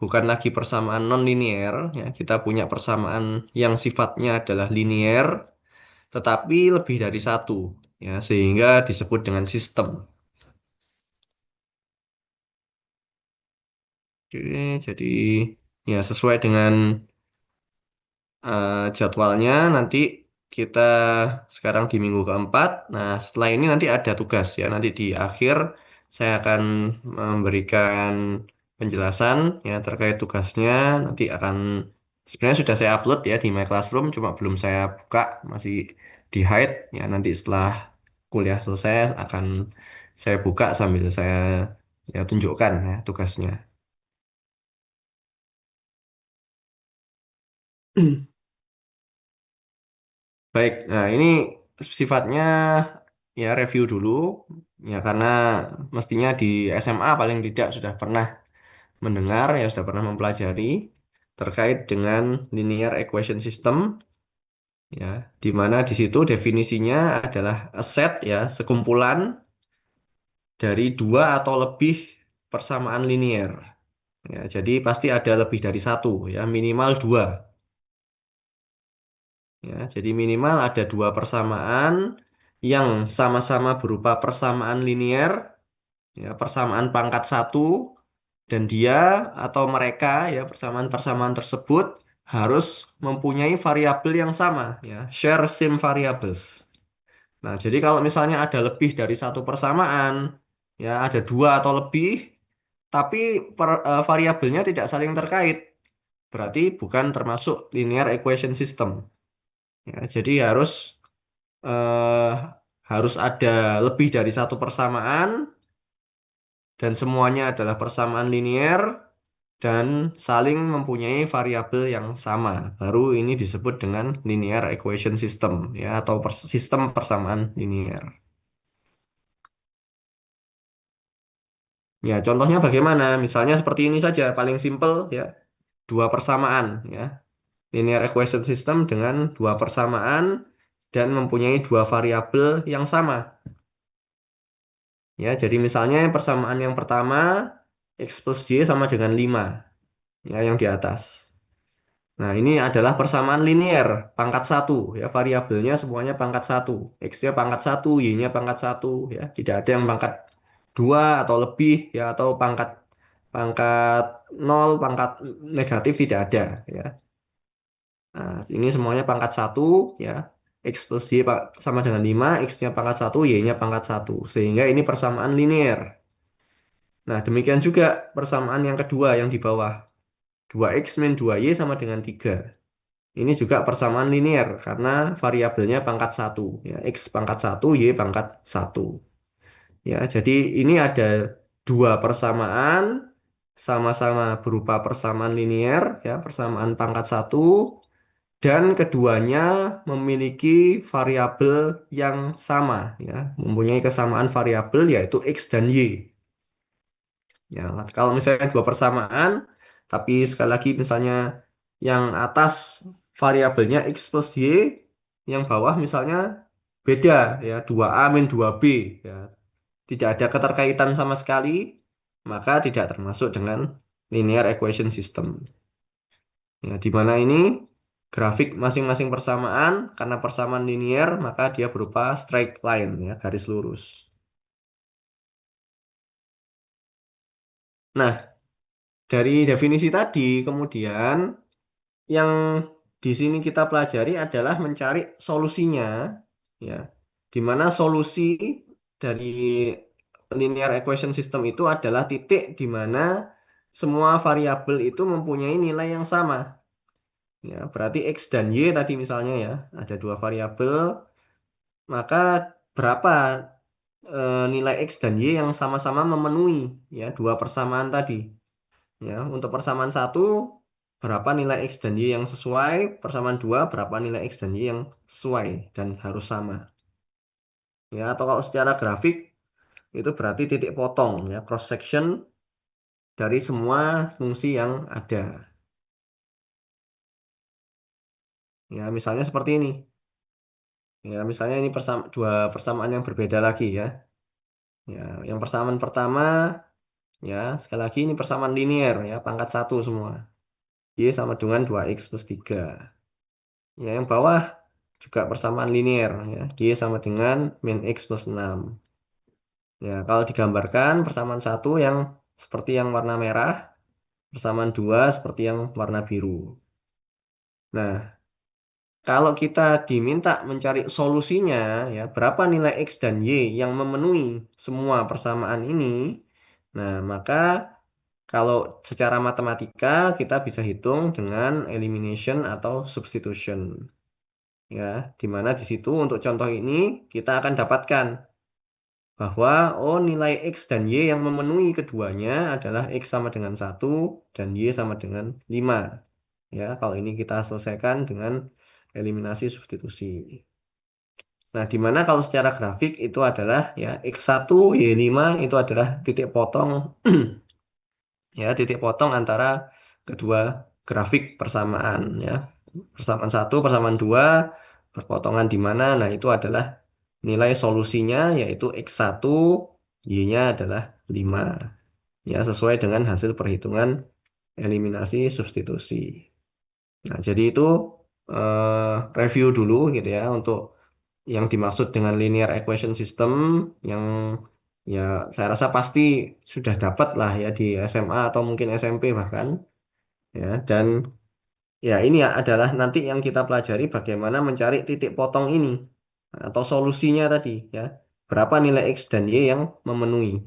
bukan lagi persamaan non-linear, ya. Kita punya persamaan yang sifatnya adalah linear, tetapi lebih dari satu, ya, sehingga disebut dengan sistem. Jadi ya sesuai dengan jadwalnya nanti kita sekarang di minggu keempat. Nah, setelah ini nanti ada tugas ya. Nanti di akhir saya akan memberikan penjelasan ya terkait tugasnya. Nanti akan sebenarnya sudah saya upload ya di My Classroom, cuma belum saya buka, masih di hide ya. Nanti setelah kuliah selesai akan saya buka sambil saya ya tunjukkan ya tugasnya. Baik, nah ini sifatnya ya review dulu ya karena mestinya di SMA paling tidak sudah pernah mendengar ya sudah pernah mempelajari terkait dengan linear equation system ya di mana di situ definisinya adalah a set ya sekumpulan dari dua atau lebih persamaan linear ya jadi pasti ada lebih dari satu ya minimal dua ya jadi minimal ada dua persamaan yang sama-sama berupa persamaan linear ya persamaan pangkat satu dan dia atau mereka ya persamaan-persamaan tersebut harus mempunyai variabel yang sama ya share same variables. Nah, jadi kalau misalnya ada lebih dari satu persamaan ya ada dua atau lebih tapi variabelnya tidak saling terkait berarti bukan termasuk linear equation system ya jadi eh, harus ada lebih dari satu persamaan dan semuanya adalah persamaan linear dan saling mempunyai variabel yang sama. Baru ini disebut dengan linear equation system ya atau sistem persamaan linear. Ya, contohnya bagaimana? Misalnya seperti ini saja, paling simpel ya, dua persamaan ya. Linear equation system dengan dua persamaan dan mempunyai dua variabel yang sama. Ya, jadi misalnya persamaan yang pertama x plus y sama dengan 5 ya yang di atas. Nah, ini adalah persamaan linear, pangkat satu, ya, variabelnya semuanya pangkat satu. X-nya pangkat satu, Y-nya pangkat satu, ya. Tidak ada yang pangkat dua atau lebih, ya, atau pangkat nol, pangkat negatif tidak ada, ya. Nah, ini semuanya pangkat satu, ya. X plus Y sama dengan 5, X-nya pangkat satu, Y-nya pangkat satu. Sehingga ini persamaan linear. Nah, demikian juga persamaan yang kedua yang di bawah. 2X min 2Y sama dengan 3. Ini juga persamaan linear karena variabelnya pangkat satu, ya, X pangkat satu, Y pangkat satu. Ya, jadi ini ada dua persamaan sama-sama berupa persamaan linear, ya, persamaan pangkat satu, dan keduanya memiliki variabel yang sama, ya, mempunyai kesamaan variabel yaitu X dan Y. Ya, kalau misalnya dua persamaan, tapi sekali lagi misalnya yang atas variabelnya X plus Y, yang bawah misalnya beda ya, 2A min 2B ya. Tidak ada keterkaitan sama sekali, maka tidak termasuk dengan linear equation system. Ya, di mana ini grafik masing-masing persamaan karena persamaan linear, maka dia berupa straight line ya, garis lurus. Nah, dari definisi tadi kemudian yang di sini kita pelajari adalah mencari solusinya, ya, di mana solusi dari linear equation system itu adalah titik di mana semua variabel itu mempunyai nilai yang sama. Ya, berarti X dan Y tadi misalnya ya, ada dua variabel, maka berapa nilai X dan Y yang sama-sama memenuhi ya dua persamaan tadi. Ya, untuk persamaan satu, berapa nilai X dan Y yang sesuai, persamaan dua, berapa nilai X dan Y yang sesuai dan harus sama. Ya, atau kalau secara grafik, itu berarti titik potong, ya, cross section dari semua fungsi yang ada. Ya, misalnya seperti ini. Ya, misalnya ini dua persamaan yang berbeda lagi ya. Ya, yang persamaan pertama, Ya, sekali lagi ini persamaan linear ya, pangkat satu semua. Y sama dengan 2x plus 3. Ya, yang bawah juga persamaan linear ya. Y sama dengan min x plus 6. Ya, kalau digambarkan persamaan satu yang seperti yang warna merah, persamaan dua seperti yang warna biru. Nah, kalau kita diminta mencari solusinya, ya, berapa nilai X dan Y yang memenuhi semua persamaan ini, nah, maka kalau secara matematika kita bisa hitung dengan elimination atau substitution. Ya, di mana di situ untuk contoh ini kita akan dapatkan bahwa nilai X dan Y yang memenuhi keduanya adalah X sama dengan 1 dan Y sama dengan 5. Ya, kalau ini kita selesaikan dengan eliminasi substitusi. Nah, di mana kalau secara grafik itu adalah ya X1, Y5 itu adalah titik potong ya, titik potong antara kedua grafik persamaan ya. Persamaan satu, persamaan dua, perpotongan di mana? Nah, itu adalah nilai solusinya yaitu X1, Y-nya adalah 5. Ya, sesuai dengan hasil perhitungan eliminasi substitusi. Nah, jadi itu review dulu gitu ya untuk yang dimaksud dengan linear equation system yang ya saya rasa pasti sudah dapat lah ya di SMA atau mungkin SMP bahkan ya dan ya ini ya adalah nanti yang kita pelajari bagaimana mencari titik potong ini atau solusinya tadi ya berapa nilai X dan Y yang memenuhi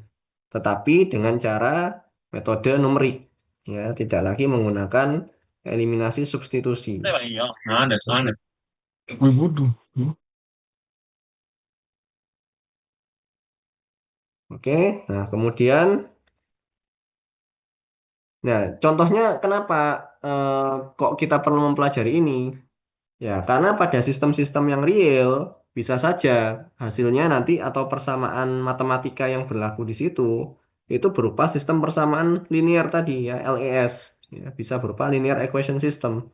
tetapi dengan cara metode numerik ya tidak lagi menggunakan eliminasi substitusi. Iya, ada, ada. Wih, bodoh. Oke, nah kemudian nah, contohnya kenapa eh, kok kita perlu mempelajari ini? Ya, karena pada sistem-sistem yang real bisa saja hasilnya nanti atau persamaan matematika yang berlaku di situ itu berupa sistem persamaan linear tadi ya, LES. Ya, bisa berupa linear equation system.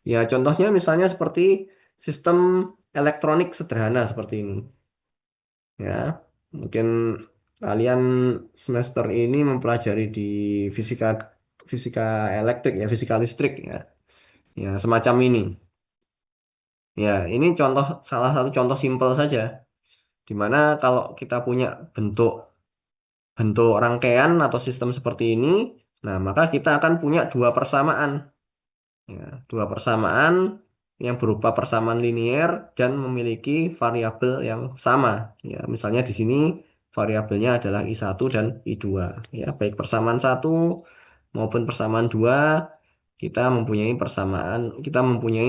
Ya, contohnya misalnya seperti sistem elektronik sederhana seperti ini. Ya, mungkin kalian semester ini mempelajari di fisika fisika elektrik ya, fisika listrik ya. Ya, semacam ini. Ya, ini contoh salah satu contoh simpel saja di mana kalau kita punya bentuk bentuk rangkaian atau sistem seperti ini, nah maka kita akan punya dua persamaan. Ya, dua persamaan yang berupa persamaan linear dan memiliki variabel yang sama. Ya, misalnya di sini variabelnya adalah I1 dan I2. Ya, baik persamaan satu maupun persamaan dua, kita mempunyai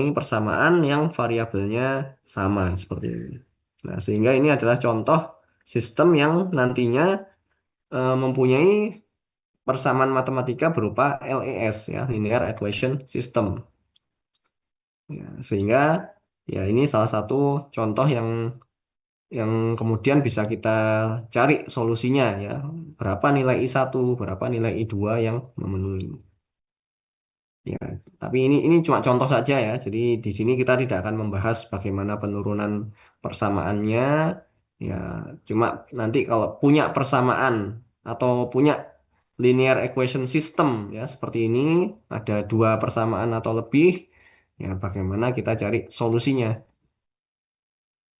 persamaan yang variabelnya sama seperti ini. Nah, sehingga ini adalah contoh sistem yang nantinya mempunyai persamaan matematika berupa LES ya, Linear Equation System. Ya, sehingga ya ini salah satu contoh yang kemudian bisa kita cari solusinya ya. Berapa nilai I1, berapa nilai I2 yang memenuhi. Ya, tapi ini cuma contoh saja ya. Jadi di sini kita tidak akan membahas bagaimana penurunan persamaannya. Ya, cuma nanti kalau punya persamaan atau punya linear equation system ya seperti ini, ada dua persamaan atau lebih, ya bagaimana kita cari solusinya.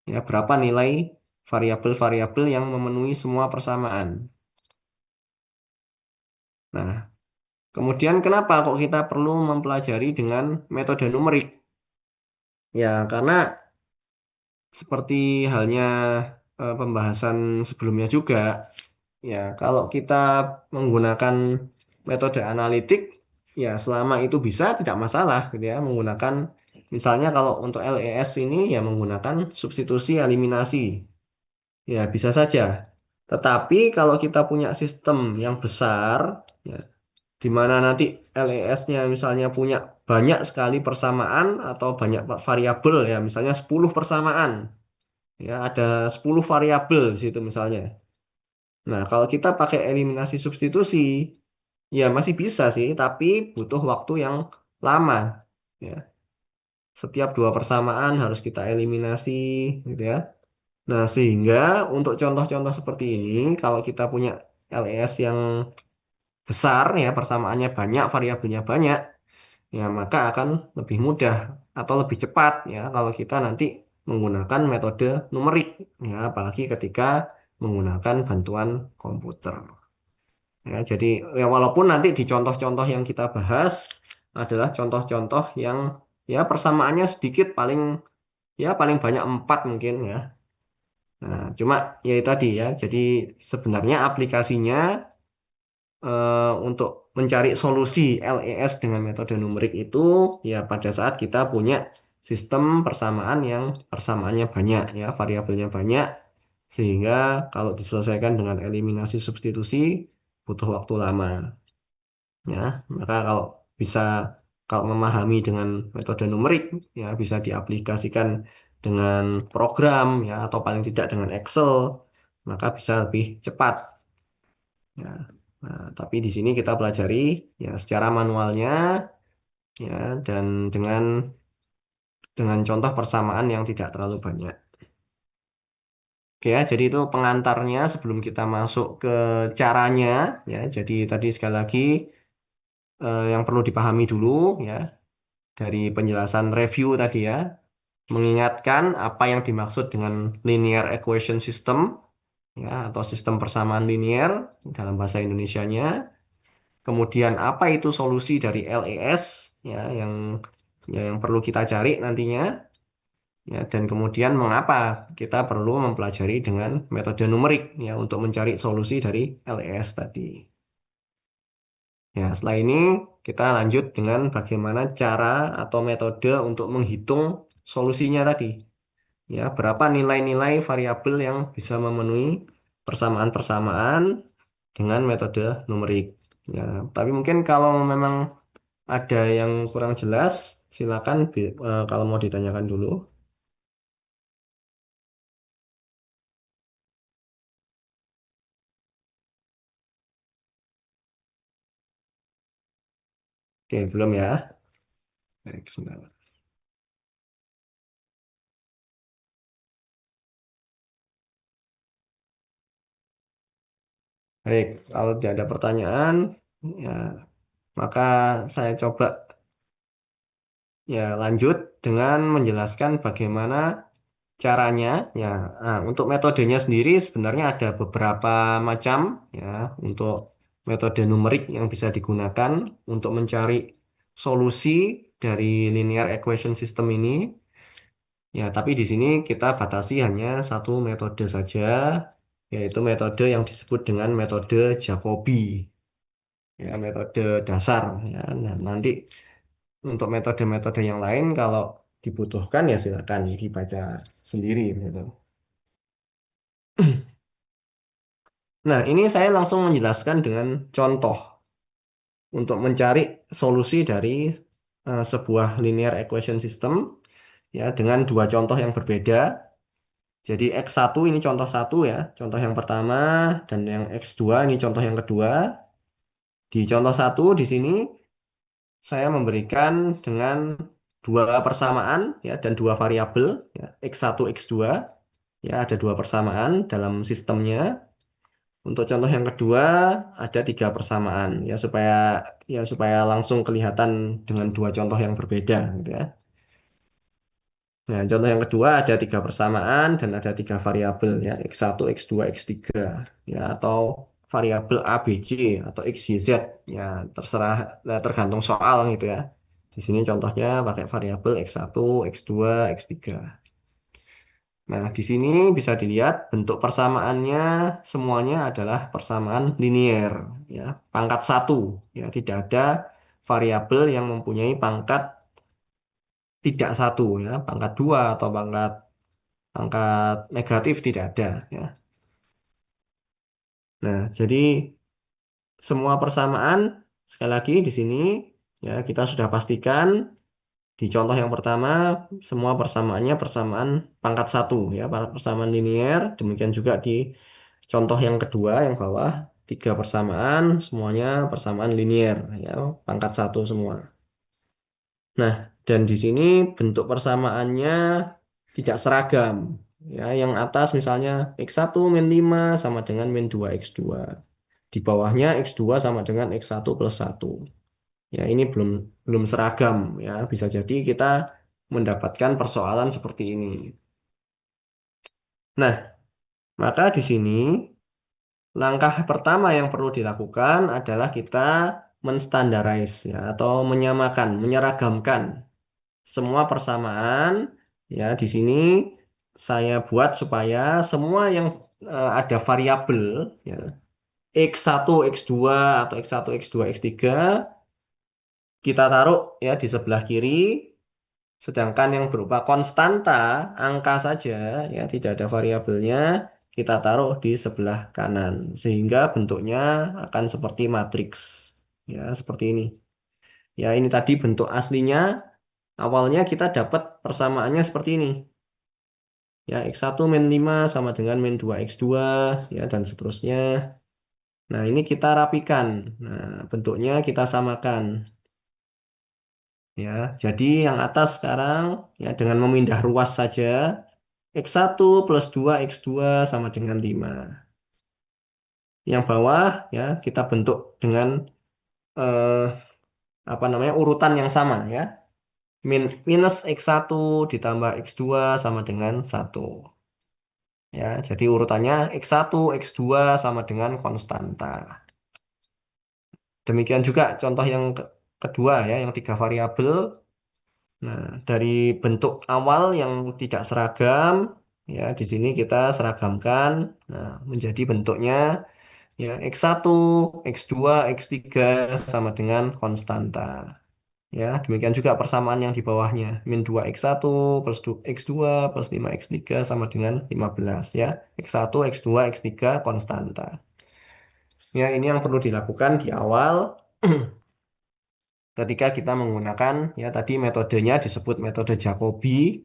Ya, berapa nilai variabel-variabel yang memenuhi semua persamaan. Nah, kemudian kenapa kok kita perlu mempelajari dengan metode numerik? Ya, karena seperti halnya pembahasan sebelumnya juga, ya kalau kita menggunakan metode analitik, ya selama itu bisa tidak masalah gitu ya, menggunakan misalnya kalau untuk LES ini ya menggunakan substitusi eliminasi. Ya, bisa saja. Tetapi kalau kita punya sistem yang besar, ya, di mana nanti LES-nya misalnya punya banyak sekali persamaan atau banyak variabel, ya, misalnya 10 persamaan, ya, ada 10 variabel di situ misalnya. Nah, kalau kita pakai eliminasi substitusi, ya masih bisa sih, tapi butuh waktu yang lama. Ya. Setiap dua persamaan harus kita eliminasi, gitu ya. Nah, sehingga untuk contoh-contoh seperti ini, kalau kita punya LES yang besar ya, persamaannya banyak, variabelnya banyak, ya maka akan lebih mudah atau lebih cepat ya kalau kita nanti menggunakan metode numerik ya, apalagi ketika menggunakan bantuan komputer. Ya, jadi ya walaupun nanti di contoh-contoh yang kita bahas adalah contoh-contoh yang ya persamaannya sedikit, paling banyak 4 mungkin ya. Nah, cuma ya itu tadi ya. Jadi sebenarnya aplikasinya untuk mencari solusi LES dengan metode numerik itu ya pada saat kita punya sistem persamaan yang persamaannya banyak ya, variabelnya banyak, sehingga kalau diselesaikan dengan eliminasi substitusi butuh waktu lama ya. Maka bisa kalau memahami dengan metode numerik ya bisa diaplikasikan dengan program ya atau paling tidak dengan Excel, maka bisa lebih cepat ya. Nah, tapi di sini kita pelajari ya secara manualnya ya, dan dengan contoh persamaan yang tidak terlalu banyak. Oke ya, jadi itu pengantarnya sebelum kita masuk ke caranya ya. Jadi tadi sekali lagi yang perlu dipahami dulu ya dari penjelasan review tadi ya, mengingatkan apa yang dimaksud dengan linear equation system ya atau sistem persamaan linear dalam bahasa Indonesianya. Kemudian apa itu solusi dari LES ya yang perlu kita cari nantinya ya, dan kemudian mengapa kita perlu mempelajari dengan metode numerik ya untuk mencari solusi dari LES tadi. Ya, setelah ini kita lanjut dengan bagaimana cara atau metode untuk menghitung solusinya tadi. Ya, berapa nilai-nilai variabel yang bisa memenuhi persamaan-persamaan dengan metode numerik. Ya, tapi mungkin kalau memang ada yang kurang jelas, silakan kalau mau ditanyakan dulu. Oke, belum ya? Baik, sebentar. Baik, kalau tidak ada pertanyaan, ya maka saya coba ya lanjut dengan menjelaskan bagaimana caranya. Ya, nah, untuk metodenya sendiri sebenarnya ada beberapa macam ya untuk metode numerik yang bisa digunakan untuk mencari solusi dari linear equation system ini. Ya, tapi di sini kita batasi hanya satu metode saja, yaitu metode yang disebut dengan metode Jacobi, ya, metode dasar. Ya, nah, nanti untuk metode-metode yang lain kalau dibutuhkan ya silakan dibaca sendiri gitu. Nah, ini saya langsung menjelaskan dengan contoh untuk mencari solusi dari sebuah linear equation system ya dengan dua contoh yang berbeda. Jadi X1 ini contoh satu ya, contoh yang pertama, dan yang X2 ini contoh yang kedua. Di contoh satu di sini saya memberikan dengan dua persamaan ya dan dua variabel ya, X1, X2 ya, ada dua persamaan dalam sistemnya. Untuk contoh yang kedua ada tiga persamaan ya supaya langsung kelihatan dengan dua contoh yang berbeda gitu ya. Nah, contoh yang kedua ada tiga persamaan dan ada tiga variabel ya, X1, X2, X3 ya, atau variabel A, B, C atau X, Y, Z ya, terserah tergantung soal gitu ya. Di sini contohnya pakai variabel X1, X2, X3. Nah, di sini bisa dilihat bentuk persamaannya semuanya adalah persamaan linier ya, pangkat satu ya, tidak ada variabel yang mempunyai pangkat tidak satu ya, pangkat dua atau pangkat negatif tidak ada ya. Nah, jadi semua persamaan sekali lagi di sini ya kita sudah pastikan di contoh yang pertama semua persamaannya persamaan pangkat satu ya, persamaan linier. Demikian juga di contoh yang kedua yang bawah tiga persamaan semuanya persamaan linier ya, pangkat satu semua. Nah, dan di sini bentuk persamaannya tidak seragam. Ya, yang atas misalnya X1 min 5 sama dengan min 2 X2. Di bawahnya X2 sama dengan X1 plus 1. Ya, ini belum belum seragam ya. Bisa jadi kita mendapatkan persoalan seperti ini. Nah, maka di sini langkah pertama yang perlu dilakukan adalah kita menstandarize ya atau menyamakan, menyeragamkan semua persamaan ya di sini saya buat supaya semua yang ada variabel ya X1, X2 atau X1, X2, X3 kita taruh ya di sebelah kiri. Sedangkan yang berupa konstanta, angka saja, ya tidak ada variabelnya, kita taruh di sebelah kanan. Sehingga bentuknya akan seperti matriks. Ya, seperti ini. Ya, ini tadi bentuk aslinya. Awalnya kita dapat persamaannya seperti ini. Ya, X1 min 5 sama dengan min 2 X2, ya, dan seterusnya. Nah, ini kita rapikan. Nah, bentuknya kita samakan. Ya, jadi yang atas sekarang ya dengan memindah ruas saja X1 plus 2 X2 sama dengan 5. Yang bawah ya kita bentuk dengan eh, apa namanya urutan yang sama ya. Minus X1 ditambah X2 sama dengan 1. Ya, jadi urutannya X1, X2 sama dengan konstanta. Demikian juga contoh yang kedua ya, yang tiga variabel. Nah, dari bentuk awal yang tidak seragam, ya di sini kita seragamkan, nah, menjadi bentuknya ya X1, X2, X3 sama dengan konstanta. Ya, demikian juga persamaan yang di bawahnya. Min 2 X1 plus X2 plus 5 X3 sama dengan 15 ya. X1, X2, X3 konstanta. Ya, ini yang perlu dilakukan di awal ketika kita menggunakan ya tadi metodenya disebut metode Jacobi.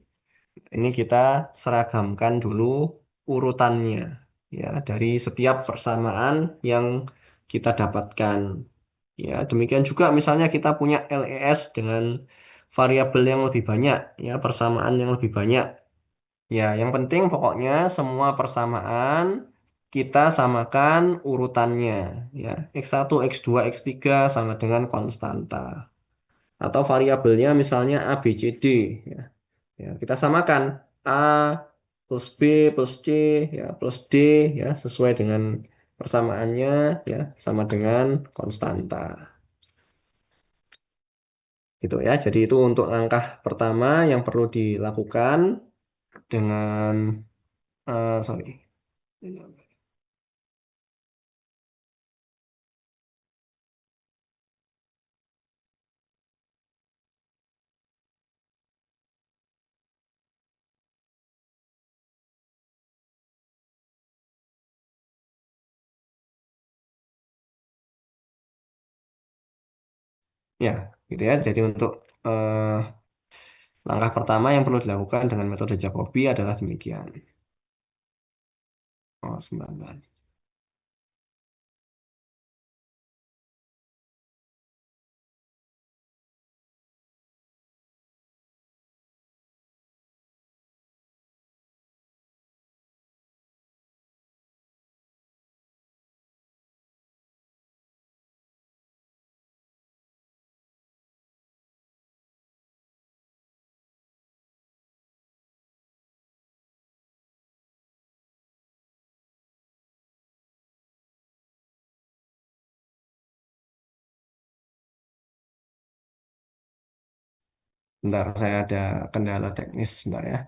Ini kita seragamkan dulu urutannya ya dari setiap persamaan yang kita dapatkan. Ya, demikian juga misalnya kita punya LES dengan variabel yang lebih banyak ya, persamaan yang lebih banyak. Ya, yang penting pokoknya semua persamaan kita samakan urutannya ya. X1, X2, X3 sama dengan konstanta. Atau variabelnya misalnya A, B, C, D ya. Ya, kita samakan A plus B plus C ya plus D ya sesuai dengan persamaannya ya sama dengan konstanta gitu ya. Jadi itu untuk langkah pertama yang perlu dilakukan dengan sorry. Ya, gitu ya. Jadi untuk eh, langkah pertama yang perlu dilakukan dengan metode Jacobi adalah demikian. Oh, 9. Bentar, saya ada kendala teknis sebentar ya.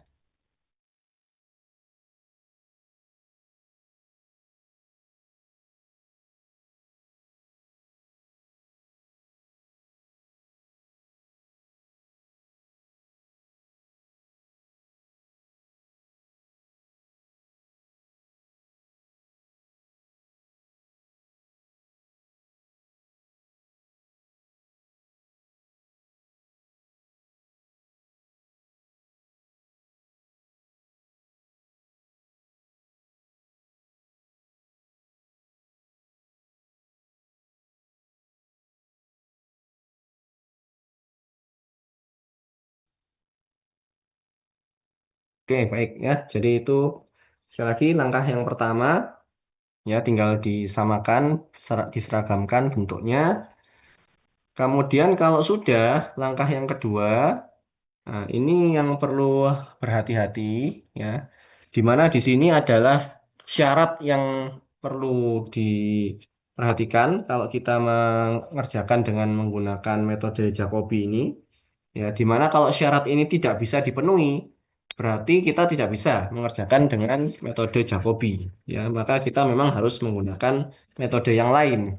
Oke, baik ya. Jadi itu sekali lagi langkah yang pertama Ya, tinggal disamakan, diseragamkan bentuknya. Kemudian kalau sudah, langkah yang kedua, nah, ini yang perlu berhati-hati ya. Di mana di sini adalah syarat yang perlu diperhatikan kalau kita mengerjakan dengan menggunakan metode Jacobi ini. Ya, di mana kalau syarat ini tidak bisa dipenuhi, berarti kita tidak bisa mengerjakan dengan metode Jacobi. Ya, maka kita memang harus menggunakan metode yang lain.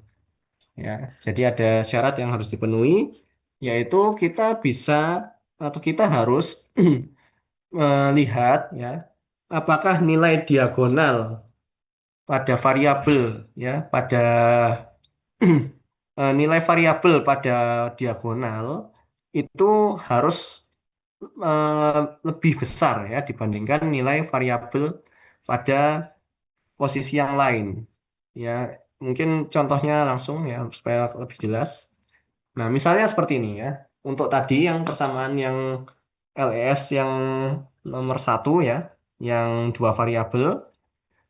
Ya, jadi ada syarat yang harus dipenuhi, yaitu kita bisa atau kita harus melihat ya apakah nilai diagonal pada variabel ya pada nilai variabel pada diagonal itu harus lebih besar ya dibandingkan nilai variabel pada posisi yang lain. Ya, mungkin contohnya langsung ya supaya lebih jelas. Nah, misalnya seperti ini ya. Untuk tadi yang persamaan yang LES yang nomor satu ya, yang dua variabel.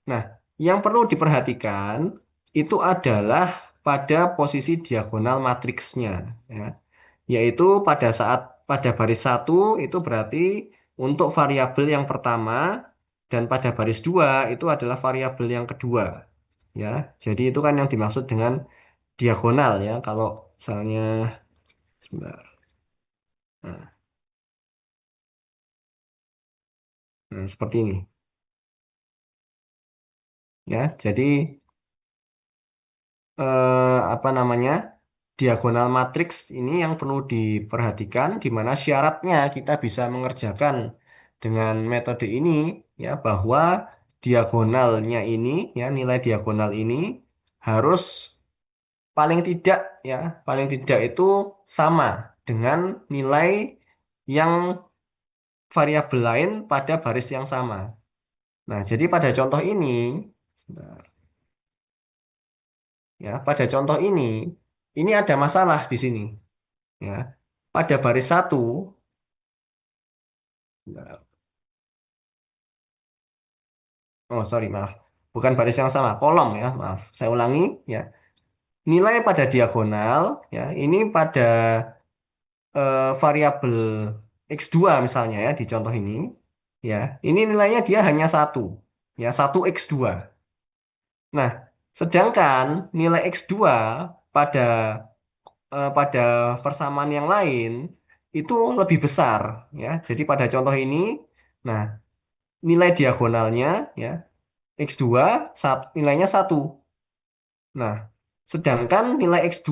Nah, yang perlu diperhatikan itu adalah pada posisi diagonal matriksnya ya. Yaitu pada saat pada baris satu itu berarti untuk variabel yang pertama dan pada baris dua itu adalah variabel yang kedua ya. Jadi itu kan yang dimaksud dengan diagonal ya. Kalau misalnya sebentar. Nah, seperti ini ya. Jadi apa namanya? Diagonal matriks ini yang perlu diperhatikan di mana syaratnya kita bisa mengerjakan dengan metode ini ya bahwa diagonalnya ini ya nilai diagonal ini harus paling tidak ya paling tidak itu sama dengan nilai yang variabel lain pada baris yang sama. Nah, jadi pada contoh ini sebentar. Ya, pada contoh ini ada masalah di sini. Ya, pada baris satu, oh sorry maaf, bukan baris yang sama, kolom ya, maaf. Saya ulangi ya. Nilai pada diagonal ya, ini pada variabel X2 misalnya ya di contoh ini. Ya, ini nilainya dia hanya satu, ya satu X2. Nah, sedangkan nilai X2 pada pada persamaan yang lain itu lebih besar ya. Jadi pada contoh ini, nah nilai diagonalnya ya X2 nilainya satu. Nah, sedangkan nilai X2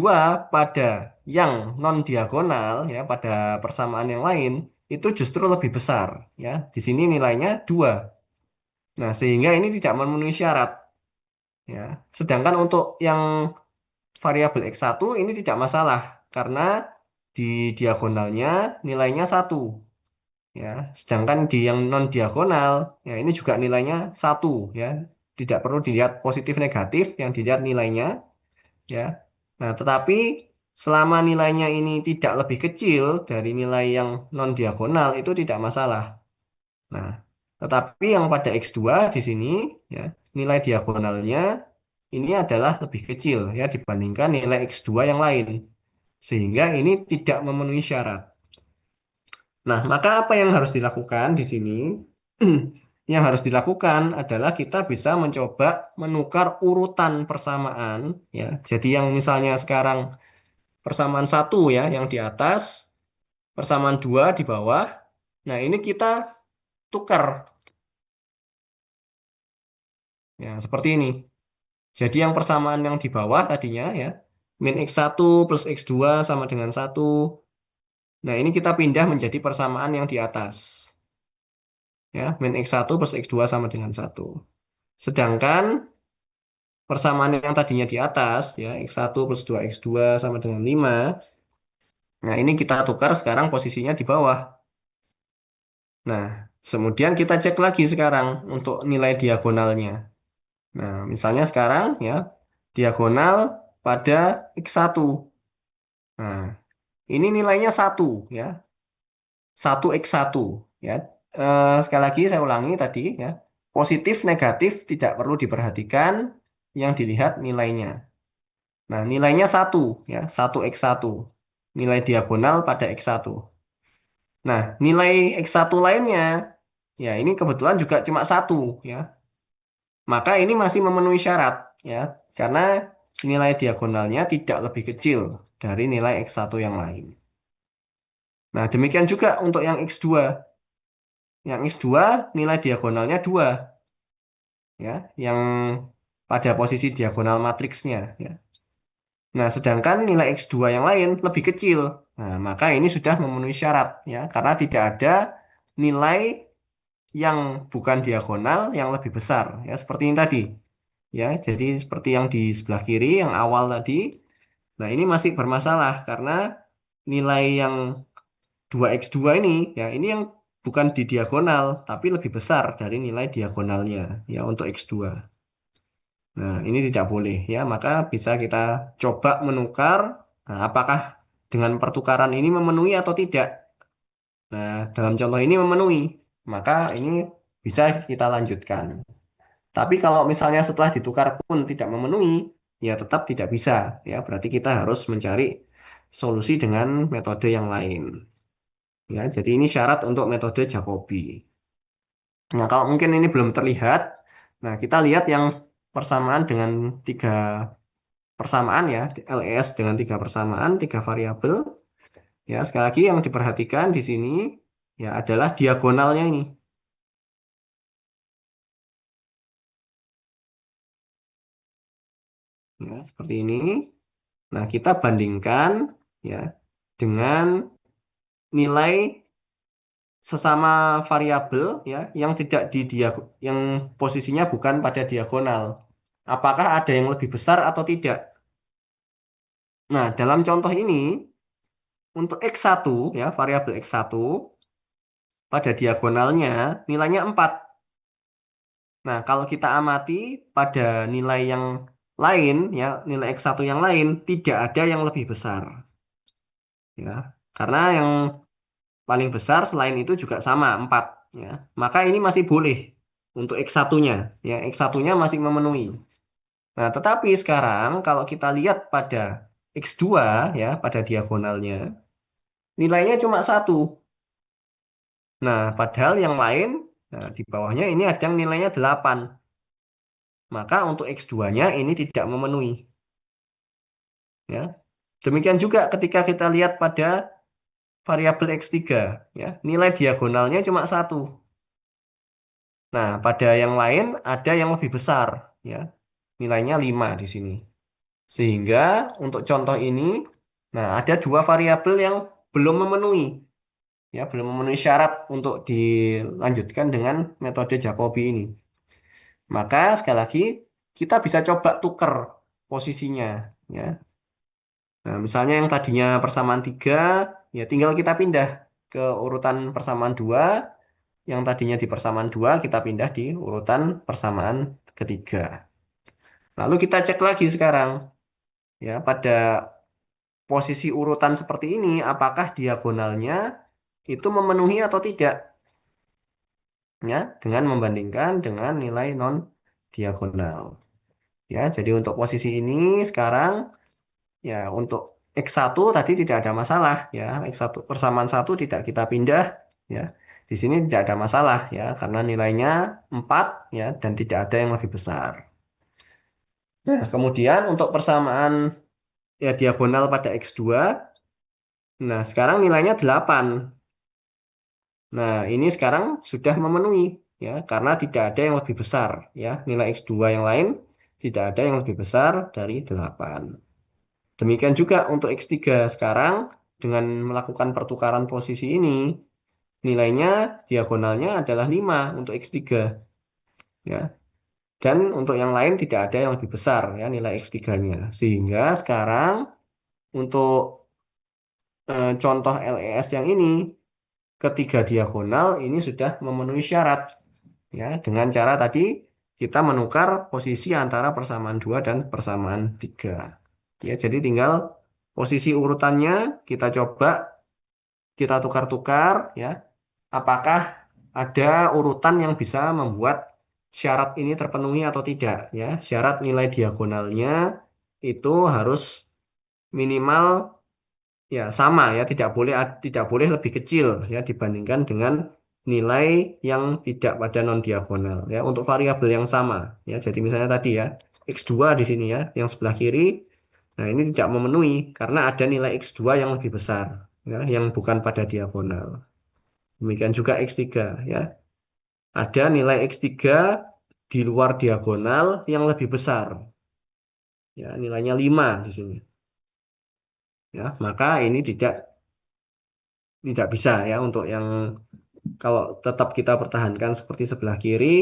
pada yang non diagonal ya pada persamaan yang lain itu justru lebih besar ya. Di sini nilainya 2. Nah, sehingga ini tidak memenuhi syarat ya. Sedangkan untuk yang variabel X1 ini tidak masalah karena di diagonalnya nilainya satu ya. Sedangkan di yang non diagonal ya ini juga nilainya satu ya. Tidak perlu dilihat positif negatif, yang dilihat nilainya ya. Nah, tetapi selama nilainya ini tidak lebih kecil dari nilai yang non diagonal itu tidak masalah. Nah, tetapi yang pada X2 di sini ya, nilai diagonalnya ini adalah lebih kecil ya dibandingkan nilai X2 yang lain. Sehingga ini tidak memenuhi syarat. Nah, maka apa yang harus dilakukan di sini? Yang harus dilakukan adalah kita bisa mencoba menukar urutan persamaan ya. Jadi yang misalnya sekarang persamaan satu ya yang di atas, persamaan dua di bawah. Nah, ini kita tukar ya seperti ini. Jadi yang persamaan yang di bawah tadinya ya, min X1 plus X2 sama dengan satu. Nah, ini kita pindah menjadi persamaan yang di atas. Ya, min X1 plus X2 sama dengan satu. Sedangkan persamaan yang tadinya di atas, ya, X1 plus 2X2 sama dengan 5. Nah, ini kita tukar sekarang posisinya di bawah. Nah, kemudian kita cek lagi sekarang untuk nilai diagonalnya. Nah, misalnya sekarang ya, diagonal pada X1. Nah, ini nilainya satu ya. Satu x satu ya. Sekali lagi saya ulangi tadi ya. Positif negatif tidak perlu diperhatikan. yang dilihat nilainya. Nah, nilainya 1 ya, 1x1. Nilai diagonal pada x1. Nah, nilai x1 lainnya ya ini kebetulan juga cuma 1 ya. Maka ini masih memenuhi syarat ya, karena nilai diagonalnya tidak lebih kecil dari nilai x1 yang lain. Nah, demikian juga untuk yang x2. Yang x2 nilai diagonalnya 2 ya, yang pada posisi diagonal matriksnya ya. Nah, sedangkan nilai X2 yang lain lebih kecil. Nah, maka ini sudah memenuhi syarat ya, karena tidak ada nilai yang bukan diagonal yang lebih besar ya, seperti ini tadi. Ya, jadi seperti yang di sebelah kiri yang awal tadi. Nah, ini masih bermasalah karena nilai yang 2x2 ini ya, ini yang bukan di diagonal tapi lebih besar dari nilai diagonalnya ya untuk X2. Nah, ini tidak boleh ya, maka bisa kita coba menukar. Nah, apakah dengan pertukaran ini memenuhi atau tidak? Nah, dalam contoh ini memenuhi, maka ini bisa kita lanjutkan. Tapi kalau misalnya setelah ditukar pun tidak memenuhi, ya tetap tidak bisa ya. Berarti kita harus mencari solusi dengan metode yang lain. Ya, jadi ini syarat untuk metode Jacobi. Nah, kalau mungkin ini belum terlihat, nah kita lihat yang persamaan dengan tiga persamaan ya, LES dengan tiga persamaan, tiga variabel. Ya, sekali lagi yang diperhatikan di sini ya adalah diagonalnya ini. Ya, seperti ini. Nah, kita bandingkan ya dengan nilai sesama variabel ya yang tidak di yang posisinya bukan pada diagonal. Apakah ada yang lebih besar atau tidak? Nah, dalam contoh ini untuk X1 ya, variabel X1 pada diagonalnya nilainya 4. Nah, kalau kita amati pada nilai yang lain, ya, nilai X1 yang lain, tidak ada yang lebih besar. Ya, karena yang paling besar selain itu juga sama, 4. Ya. Maka ini masih boleh untuk X1-nya. Ya, X1-nya masih memenuhi. Nah, tetapi sekarang kalau kita lihat pada X2, ya, pada diagonalnya, nilainya cuma 1. Nah, padahal yang lain, nah, di bawahnya ini ada yang nilainya 8. Maka untuk X2-nya ini tidak memenuhi. Ya. Demikian juga ketika kita lihat pada variabel X3, ya, nilai diagonalnya cuma 1. Nah, pada yang lain ada yang lebih besar, ya. Nilainya 5 di sini. Sehingga untuk contoh ini, nah ada dua variabel yang belum memenuhi, ya, belum memenuhi syarat untuk dilanjutkan dengan metode Jacobi ini. Maka sekali lagi kita bisa coba tukar posisinya, ya. Nah, misalnya yang tadinya persamaan 3, ya tinggal kita pindah ke urutan persamaan 2. Yang tadinya di persamaan 2, kita pindah di urutan persamaan ketiga. Lalu kita cek lagi sekarang, ya, pada posisi urutan seperti ini, apakah diagonalnya itu memenuhi atau tidak, ya, dengan membandingkan dengan nilai non diagonal. Ya, jadi untuk posisi ini sekarang, ya, untuk X1 tadi tidak ada masalah, ya, X1 persamaan 1 tidak kita pindah, ya. Di sini tidak ada masalah, ya, karena nilainya 4, ya, dan tidak ada yang lebih besar. Nah, kemudian untuk persamaan ya diagonal pada X2, nah sekarang nilainya 8. Nah, ini sekarang sudah memenuhi ya karena tidak ada yang lebih besar ya. Nilai X2 yang lain tidak ada yang lebih besar dari 8. Demikian juga untuk X3 sekarang dengan melakukan pertukaran posisi ini nilainya diagonalnya adalah 5 untuk X3 ya. Dan untuk yang lain tidak ada yang lebih besar ya nilai X3-nya. Sehingga sekarang untuk contoh LES yang ini ketiga diagonal ini sudah memenuhi syarat ya dengan cara tadi kita menukar posisi antara persamaan 2 dan persamaan 3. Ya, jadi tinggal posisi urutannya kita coba kita tukar-tukar ya. Apakah ada urutan yang bisa membuat syarat ini terpenuhi atau tidak ya. Syarat nilai diagonalnya itu harus minimal ya sama ya, tidak boleh lebih kecil ya dibandingkan dengan nilai yang tidak pada non diagonal ya untuk variabel yang sama ya. Jadi misalnya tadi ya x2 di sini ya yang sebelah kiri. Nah, ini tidak memenuhi karena ada nilai x2 yang lebih besar ya yang bukan pada diagonal. Demikian juga x3 ya. Ada nilai x3 di luar diagonal yang lebih besar ya nilainya 5 di sini ya. Maka ini tidak bisa ya untuk yang kalau tetap kita pertahankan seperti sebelah kiri,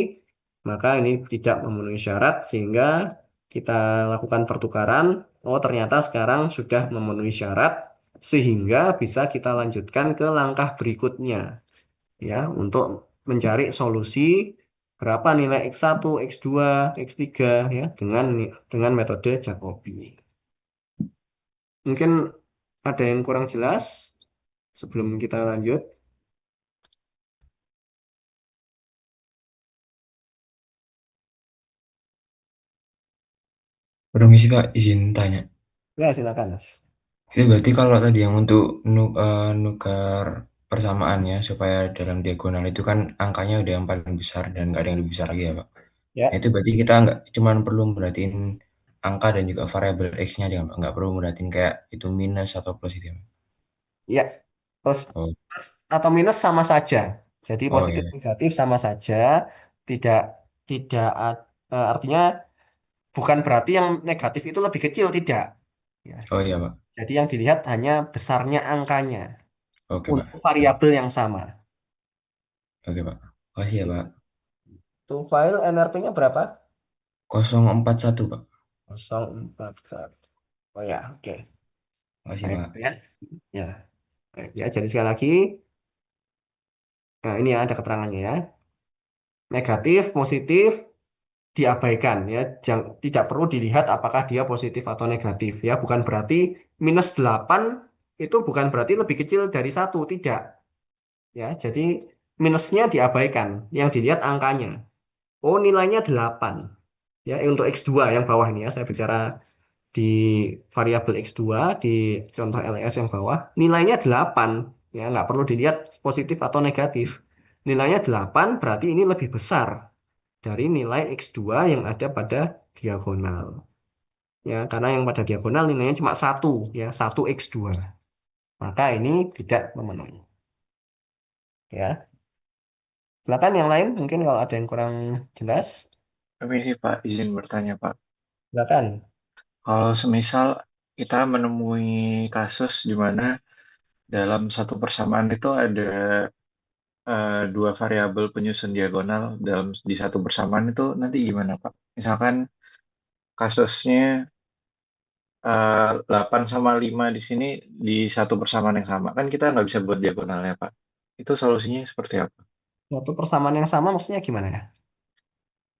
maka ini tidak memenuhi syarat sehingga kita lakukan pertukaran. Oh, ternyata sekarang sudah memenuhi syarat sehingga bisa kita lanjutkan ke langkah berikutnya ya untuk mencari solusi berapa nilai X1, X2, X3 ya dengan metode Jacobi. Mungkin ada yang kurang jelas sebelum kita lanjut. Permisi Pak, izin tanya. Ya, silakan, Mas. Itu berarti kalau tadi yang untuk nukar persamaannya supaya dalam diagonal itu kan angkanya udah yang paling besar dan nggak ada yang lebih besar lagi ya Pak. Nah, Ya. itu berarti kita nggak cuman perlu merhatiin angka dan juga variabel X-nya aja kan Pak. Nggak perlu merhatiin kayak itu minus atau plus itu ya Pak. Ya, plus, Oh, plus atau minus sama saja. Jadi oh positif ya. negatif sama saja. Tidak tidak artinya bukan berarti yang negatif itu lebih kecil, tidak. Ya. Oh iya Pak. Jadi yang dilihat hanya besarnya angkanya Oke Pak. untuk Siap. variabel yang sama. Oke Pak. Makasih ya Pak. Itu file NRP-nya berapa? 041 Pak. 041. Oh ya, oke. Makasih Baik, Pak. ya. Ya. Baik, ya, jadi sekali lagi, nah ini ya ada keterangannya ya. Negatif, positif, diabaikan ya. Tidak perlu dilihat apakah dia positif atau negatif ya. Bukan berarti -8 itu bukan berarti lebih kecil dari satu, tidak ya. Jadi minusnya diabaikan, yang dilihat angkanya. Oh, nilainya 8 ya untuk X2 yang bawah ini ya. Saya bicara di variabel X2 di contoh LS yang bawah, nilainya 8 ya, nggak perlu dilihat positif atau negatif. Nilainya 8 berarti ini lebih besar dari nilai X2 yang ada pada diagonal. Ya, karena yang pada diagonal nilainya cuma satu ya, 1x2. Maka ini tidak memenuhi. Ya, silakan yang lain mungkin kalau ada yang kurang jelas, Permisi Pak, izin bertanya Pak. silakan. Kalau semisal kita menemui kasus di mana dalam satu persamaan itu ada dua variabel penyusun diagonal di satu persamaan itu nanti gimana Pak? Misalkan kasusnya 8 sama 5 di sini di satu persamaan yang sama. Kan kita nggak bisa buat diagonalnya Pak. Itu solusinya seperti apa? Satu persamaan yang sama maksudnya gimana ya?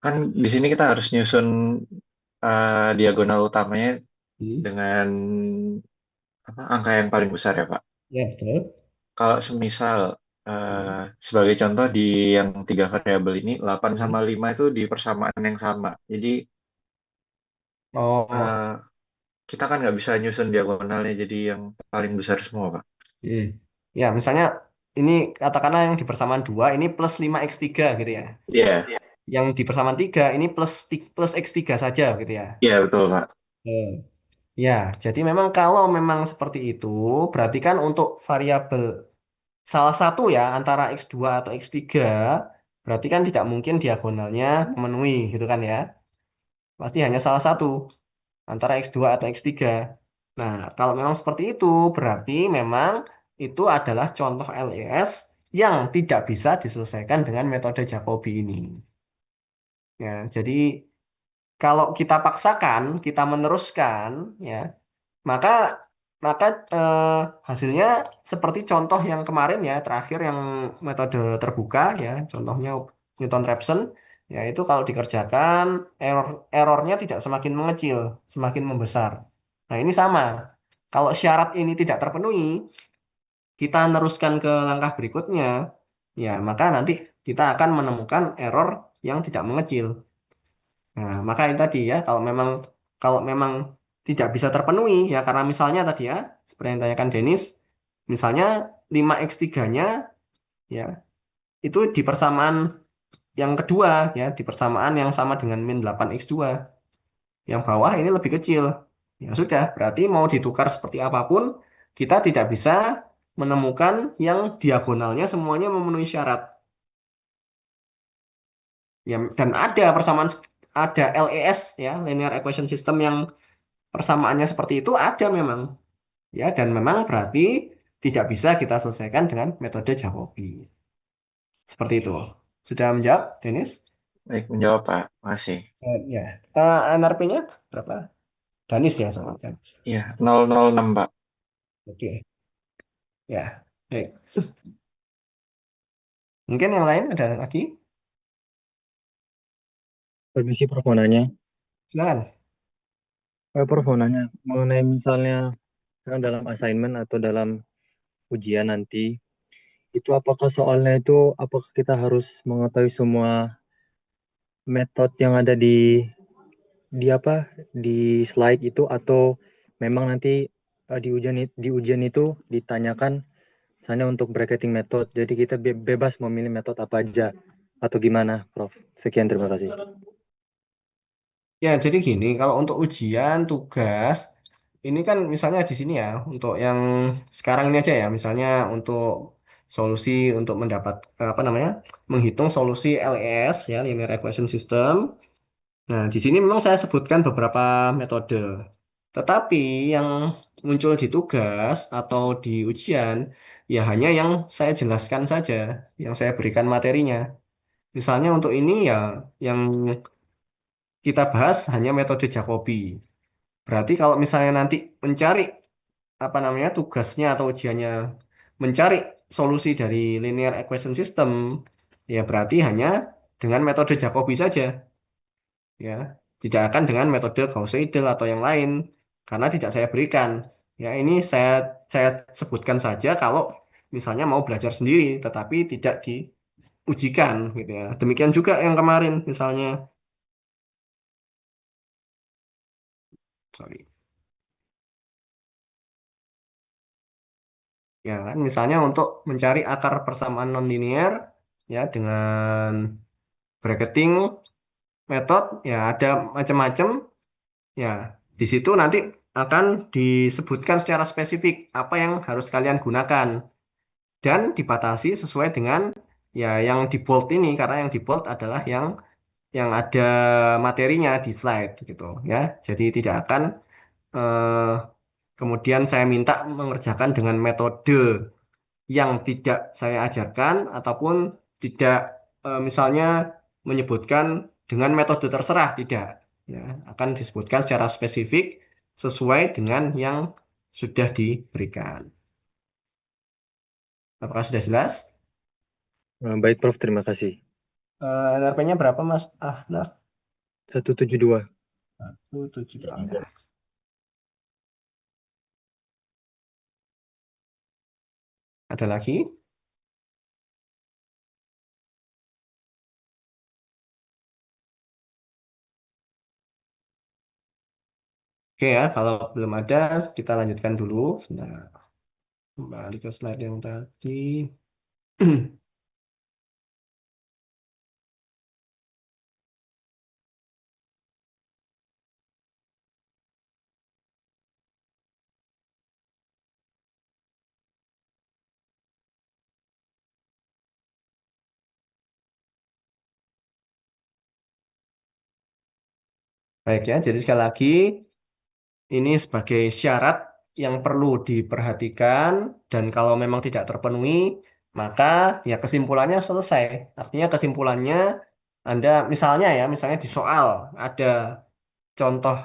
Kan di sini kita harus nyusun diagonal utamanya Hmm. dengan apa, angka yang paling besar ya Pak. Ya, betul. Kalau semisal sebagai contoh di yang tiga variabel ini 8 Hmm. sama 5 itu di persamaan yang sama. Jadi Oh, eh, kita kan nggak bisa nyusun diagonalnya jadi yang paling besar semua, Pak. hmm. Ya, misalnya ini katakanlah yang di persamaan 2 ini plus 5x3 gitu ya. Iya, Yang di persamaan 3 ini plus x3 saja gitu ya. iya betul, Pak. Hmm. Ya, jadi memang kalau memang seperti itu, berarti kan untuk variabel salah satu ya antara x2 atau x3, berarti kan tidak mungkin diagonalnya memenuhi gitu kan ya. Pasti hanya salah satu antara x2 atau x3. Nah, kalau memang seperti itu, berarti memang itu adalah contoh LES yang tidak bisa diselesaikan dengan metode Jacobi ini. Ya, jadi kalau kita paksakan, kita meneruskan, ya, maka maka eh, hasilnya seperti contoh yang kemarin ya, terakhir yang metode terbuka ya, contohnya Newton-Raphson, ya itu kalau dikerjakan errornya tidak semakin mengecil, semakin membesar. Nah, ini sama. Kalau syarat ini tidak terpenuhi, kita meneruskan ke langkah berikutnya, ya maka nanti kita akan menemukan error yang tidak mengecil. Nah, maka itu tadi ya, kalau memang tidak bisa terpenuhi ya karena misalnya tadi ya, seperti yang tanyakan Denis, misalnya 5x3-nya ya itu di persamaan yang kedua ya, di persamaan yang sama dengan min 8x2. Yang bawah ini lebih kecil. Ya sudah, berarti mau ditukar seperti apapun, kita tidak bisa menemukan yang diagonalnya semuanya memenuhi syarat. Ya, dan ada persamaan ada LES ya, linear equation system yang persamaannya seperti itu ada memang. Ya, dan memang berarti tidak bisa kita selesaikan dengan metode Jacobi. Seperti itu. Sudah menjawab, Dennis? Baik, menjawab Pak. Makasih. Ya. NRP-nya berapa? Danis ya, soalnya. Danis. Iya, 006 Pak. Oke. Ya. Baik. Mungkin yang lain ada lagi? Permisi Prof mau nanya. Silakan. Prof mau nanya mengenai misalnya dalam assignment atau dalam ujian nanti, itu apakah kita harus mengetahui semua metode yang ada di slide itu, atau memang nanti di ujian itu ditanyakan misalnya untuk bracketing method, jadi kita bebas memilih metode apa aja atau gimana, Prof? Sekian, terima kasih. Ya, jadi gini, kalau untuk ujian, tugas, ini kan misalnya di sini ya, untuk yang sekarang ini aja ya, misalnya untuk solusi untuk mendapat apa namanya, menghitung solusi LES ya, linear equation system. Nah, di sini memang saya sebutkan beberapa metode. Tetapi yang muncul di tugas atau di ujian, ya hanya yang saya jelaskan saja, yang saya berikan materinya. Misalnya untuk ini ya, yang kita bahas hanya metode Jacobi. Berarti kalau misalnya nanti mencari apa namanya tugasnya atau ujiannya mencari solusi dari linear equation system, ya berarti hanya dengan metode Jacobi saja, ya. Tidak akan dengan metode Gauss-Seidel atau yang lain karena tidak saya berikan. Ya ini saya sebutkan saja kalau misalnya mau belajar sendiri, tetapi tidak diujikan, gitu ya. Demikian juga yang kemarin misalnya, sorry. Ya kan, misalnya untuk mencari akar persamaan nonlinear ya dengan bracketing method ya ada macam-macam ya. Di situ nanti akan disebutkan secara spesifik apa yang harus kalian gunakan dan dibatasi sesuai dengan ya yang di bold ini karena yang di bold adalah yang ada materinya di slide gitu ya. Jadi tidak akan eh, kemudian saya minta mengerjakan dengan metode yang tidak saya ajarkan ataupun tidak misalnya menyebutkan dengan metode terserah tidak ya akan disebutkan secara spesifik sesuai dengan yang sudah diberikan. Apakah sudah jelas? Baik, Prof, terima kasih. NRP-nya berapa Mas? Nah, 172. 172. Ada lagi? Oke ya, kalau belum ada kita lanjutkan dulu. Sebentar. Kembali ke slide yang tadi. Baik ya, jadi sekali lagi ini sebagai syarat yang perlu diperhatikan dan kalau memang tidak terpenuhi, maka ya kesimpulannya selesai. Artinya kesimpulannya Anda misalnya di soal ada contoh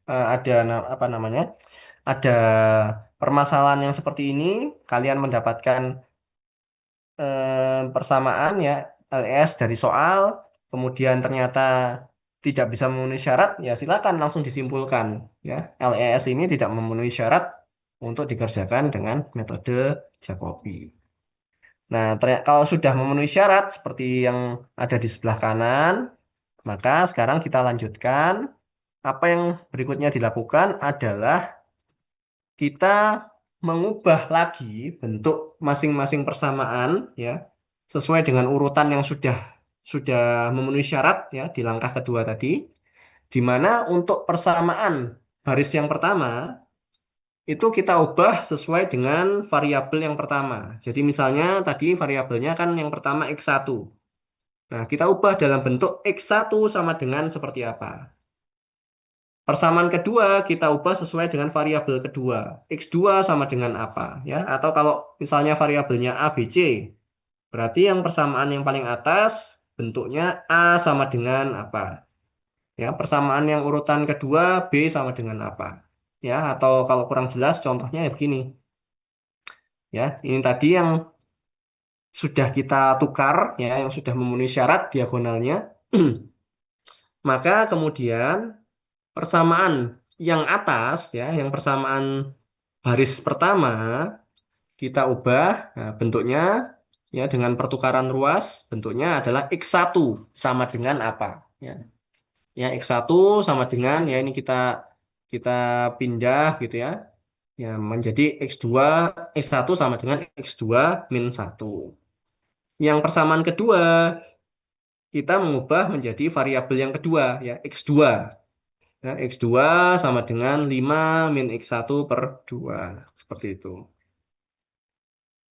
ada apa namanya? Ada permasalahan yang seperti ini, kalian mendapatkan persamaan ya LS dari soal, kemudian ternyata tidak bisa memenuhi syarat, ya silakan langsung disimpulkan ya LES ini tidak memenuhi syarat untuk dikerjakan dengan metode Jacobi. Nah, kalau sudah memenuhi syarat seperti yang ada di sebelah kanan, maka sekarang kita lanjutkan. Apa yang berikutnya dilakukan adalah kita mengubah lagi bentuk masing-masing persamaan ya sesuai dengan urutan yang sudah memenuhi syarat ya di langkah kedua tadi, di mana untuk persamaan baris yang pertama itu kita ubah sesuai dengan variabel yang pertama. Jadi misalnya tadi variabelnya kan yang pertama X1. Nah, kita ubah dalam bentuk X1 sama dengan seperti apa? Persamaan kedua kita ubah sesuai dengan variabel kedua. X2 sama dengan apa? Ya, atau kalau misalnya variabelnya A, B, C, berarti yang persamaan yang paling atas bentuknya A sama dengan apa? Ya, persamaan yang urutan kedua B sama dengan apa? Ya, atau kalau kurang jelas contohnya ya begini. Ya, ini tadi yang sudah kita tukar ya, yang sudah memenuhi syarat diagonalnya. Maka kemudian persamaan yang atas ya, yang persamaan baris pertama kita ubah bentuknya ya dengan pertukaran ruas, bentuknya adalah X1 sama dengan apa? Ya. Ya X1 sama dengan ya ini kita pindah gitu ya. Ya menjadi X1 sama dengan X2 min 1. Yang persamaan kedua kita mengubah menjadi variabel yang kedua ya X2. Ya, X2 sama dengan 5 min X1 per 2. Seperti itu.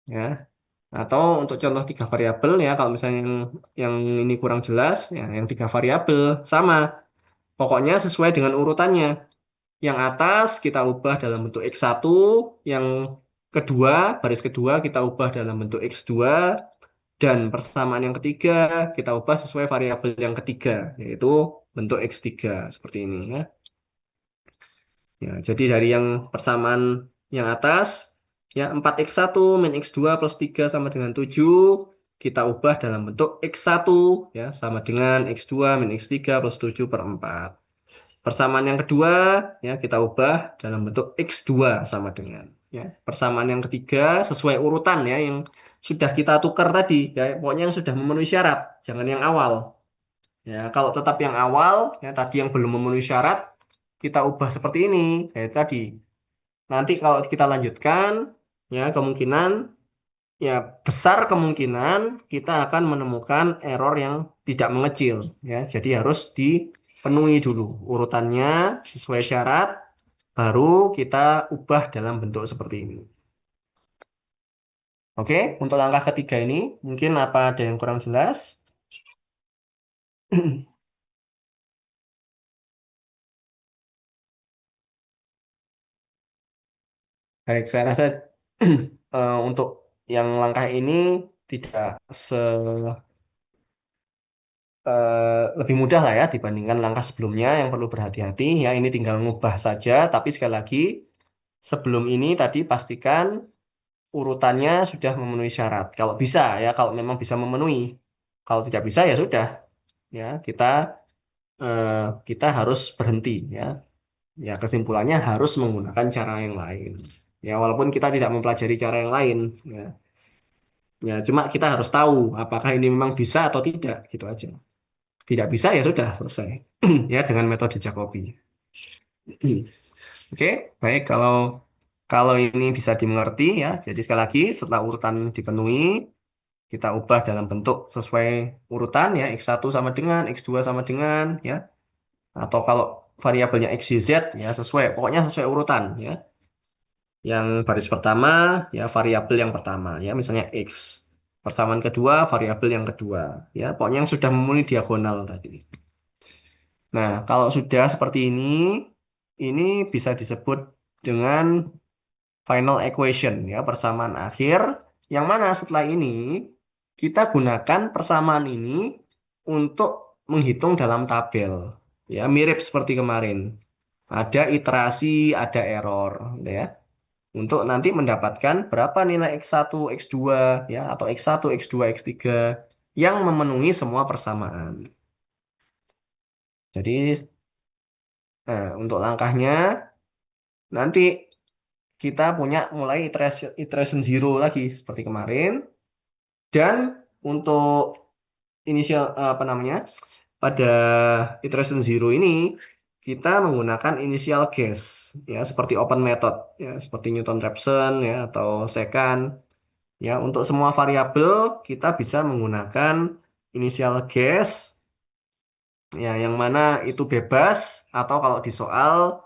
Ya. Atau untuk contoh 3 variabel ya, kalau misalnya yang ini kurang jelas, ya yang 3 variabel sama. Pokoknya sesuai dengan urutannya. Yang atas kita ubah dalam bentuk X1, yang kedua, baris kedua kita ubah dalam bentuk X2, dan persamaan yang ketiga kita ubah sesuai variabel yang ketiga, yaitu bentuk X3 seperti ini ya. Ya, jadi dari yang persamaan yang atas, ya 4X1 min X2 plus 3 sama dengan 7, kita ubah dalam bentuk X1, ya sama dengan X2 min X3 plus 7 per 4. Persamaan yang kedua, ya kita ubah dalam bentuk X2 sama dengan. Ya, persamaan yang ketiga sesuai urutan ya, yang sudah kita tukar tadi, ya pokoknya yang sudah memenuhi syarat, jangan yang awal. Ya, kalau tetap yang awal, ya tadi yang belum memenuhi syarat, kita ubah seperti ini, kayak tadi. Nanti kalau kita lanjutkan, ya kemungkinan, ya besar kemungkinan kita akan menemukan error yang tidak mengecil. Ya, jadi harus dipenuhi dulu urutannya sesuai syarat, baru kita ubah dalam bentuk seperti ini. Oke, untuk langkah ketiga ini, mungkin apa ada yang kurang jelas? Baik, saya rasa untuk yang langkah ini tidak lebih mudah lah ya dibandingkan langkah sebelumnya yang perlu berhati-hati. Ya, ini tinggal ngubah saja, tapi sekali lagi sebelum ini tadi pastikan urutannya sudah memenuhi syarat. Kalau bisa ya, kalau memang bisa memenuhi. Kalau tidak bisa ya sudah, ya eh, kita harus berhenti ya. Ya kesimpulannya harus menggunakan cara yang lain. Ya walaupun kita tidak mempelajari cara yang lain. Ya, ya cuma kita harus tahu apakah ini memang bisa atau tidak gitu aja. Tidak bisa ya sudah selesai. Ya dengan metode Jacobi. Oke, baik kalau ini bisa dimengerti ya. Jadi sekali lagi setelah urutan dipenuhi, kita ubah dalam bentuk sesuai urutan ya. X1 sama dengan, X2 sama dengan ya. Atau kalau variabelnya X, Y, Z ya sesuai, pokoknya sesuai urutan ya. Yang baris pertama ya variabel yang pertama ya, misalnya X. Persamaan kedua variabel yang kedua ya. Pokoknya yang sudah memenuhi diagonal tadi. Nah, kalau sudah seperti ini bisa disebut dengan final equation ya, persamaan akhir yang mana setelah ini kita gunakan persamaan ini untuk menghitung dalam tabel. Ya, mirip seperti kemarin. Ada iterasi, ada error, gitu ya. Untuk nanti mendapatkan berapa nilai X1, X2 ya atau X1, X2, X3 yang memenuhi semua persamaan. Jadi untuk langkahnya nanti kita punya mulai iteration zero lagi seperti kemarin. Dan untuk inisial apa namanya? Pada iteration 0 ini kita menggunakan initial guess ya seperti open method ya seperti Newton-Raphson ya atau secant ya untuk semua variabel kita bisa menggunakan initial guess ya yang mana itu bebas atau kalau di soal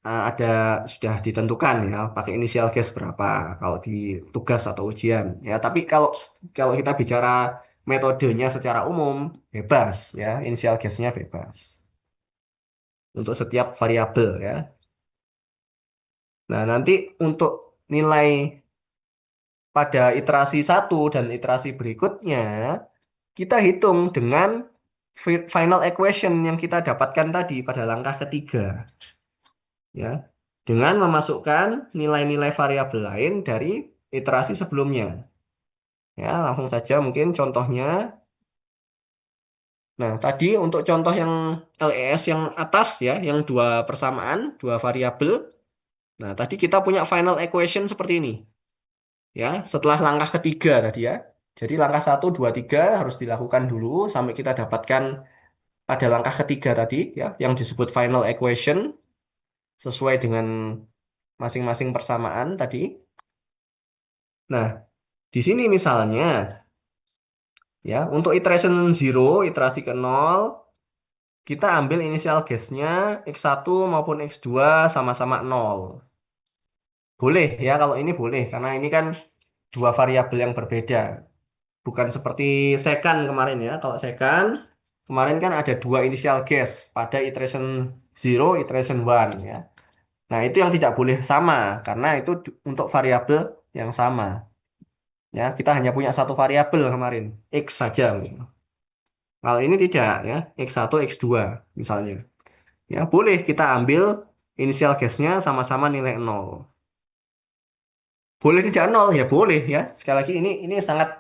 ada sudah ditentukan ya pakai inisial guess berapa kalau di tugas atau ujian ya tapi kalau kalau kita bicara metodenya secara umum bebas ya inisial guess-nya bebas untuk setiap variabel ya. Nah, nanti untuk nilai pada iterasi 1 dan iterasi berikutnya kita hitung dengan final equation yang kita dapatkan tadi pada langkah ketiga ya dengan memasukkan nilai-nilai variabel lain dari iterasi sebelumnya. Ya, langsung saja mungkin contohnya. Nah, tadi untuk contoh yang LES yang atas ya, yang dua persamaan, dua variabel. Nah, tadi kita punya final equation seperti ini. Ya, setelah langkah ketiga tadi ya. Jadi langkah 1, 2, 3 harus dilakukan dulu sampai kita dapatkan pada langkah ketiga tadi ya, yang disebut final equation sesuai dengan masing-masing persamaan tadi. Nah, di sini misalnya ya, untuk iteration 0, iterasi ke 0, kita ambil inisial guess-nya X1 maupun X2 sama-sama 0. Boleh ya, kalau ini boleh, karena ini kan dua variabel yang berbeda. Bukan seperti secant kemarin ya. Kalau secant, kemarin kan ada dua inisial guess pada iteration 0, iteration 1 ya. Nah, itu yang tidak boleh sama, karena itu untuk variabel yang sama. Ya, kita hanya punya satu variabel kemarin, X saja. Kalau ini tidak ya, X1, X2 misalnya. Ya, boleh kita ambil inisial guess-nya sama-sama nilai 0. Boleh tidak 0 ya boleh ya. Sekali lagi ini sangat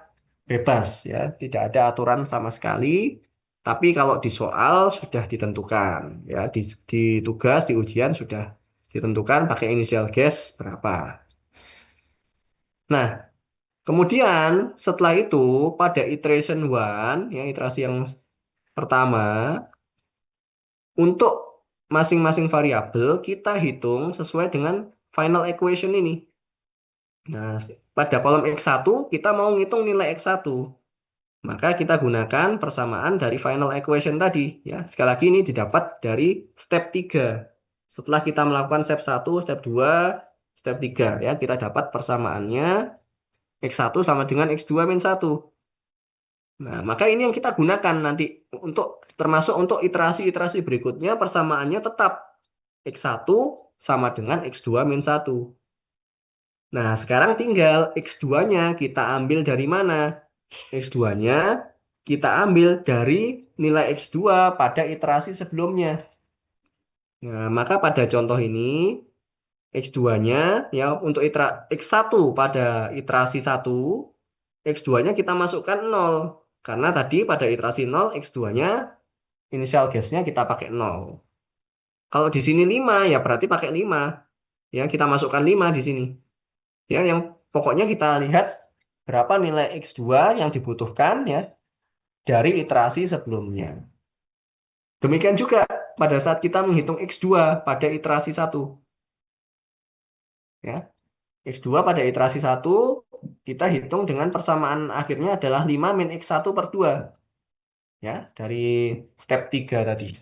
bebas ya, tidak ada aturan sama sekali. Tapi kalau di soal sudah ditentukan ya, di tugas, di ujian sudah ditentukan pakai inisial guess berapa. Nah, kemudian setelah itu pada iteration 1 ya, iterasi yang pertama untuk masing-masing variabel kita hitung sesuai dengan final equation ini. Nah, pada kolom X1 kita mau ngitung nilai X1. Maka kita gunakan persamaan dari final equation tadi. Ya, sekali lagi ini didapat dari step 3. Setelah kita melakukan step 1, step 2, step 3. Ya, kita dapat persamaannya X1 sama dengan X2 min 1. Nah, maka ini yang kita gunakan nanti untuk termasuk untuk iterasi-iterasi berikutnya persamaannya tetap X1 sama dengan X2 min 1. Nah, sekarang tinggal X2-nya kita ambil dari mana? X2-nya kita ambil dari nilai X2 pada iterasi sebelumnya. Nah, maka pada contoh ini X2-nya ya untuk X1 pada iterasi 1, X2-nya kita masukkan 0. Karena tadi pada iterasi 0, X2-nya inisial guess-nya kita pakai 0. Kalau di sini 5 ya berarti pakai 5. Ya, kita masukkan 5 di sini. Ya, yang pokoknya kita lihat berapa nilai X2 yang dibutuhkan ya dari iterasi sebelumnya. Demikian juga pada saat kita menghitung X2 pada iterasi 1. Ya. X2 pada iterasi 1 kita hitung dengan persamaan akhirnya adalah 5 min X1 per 2. Ya, dari step 3 tadi.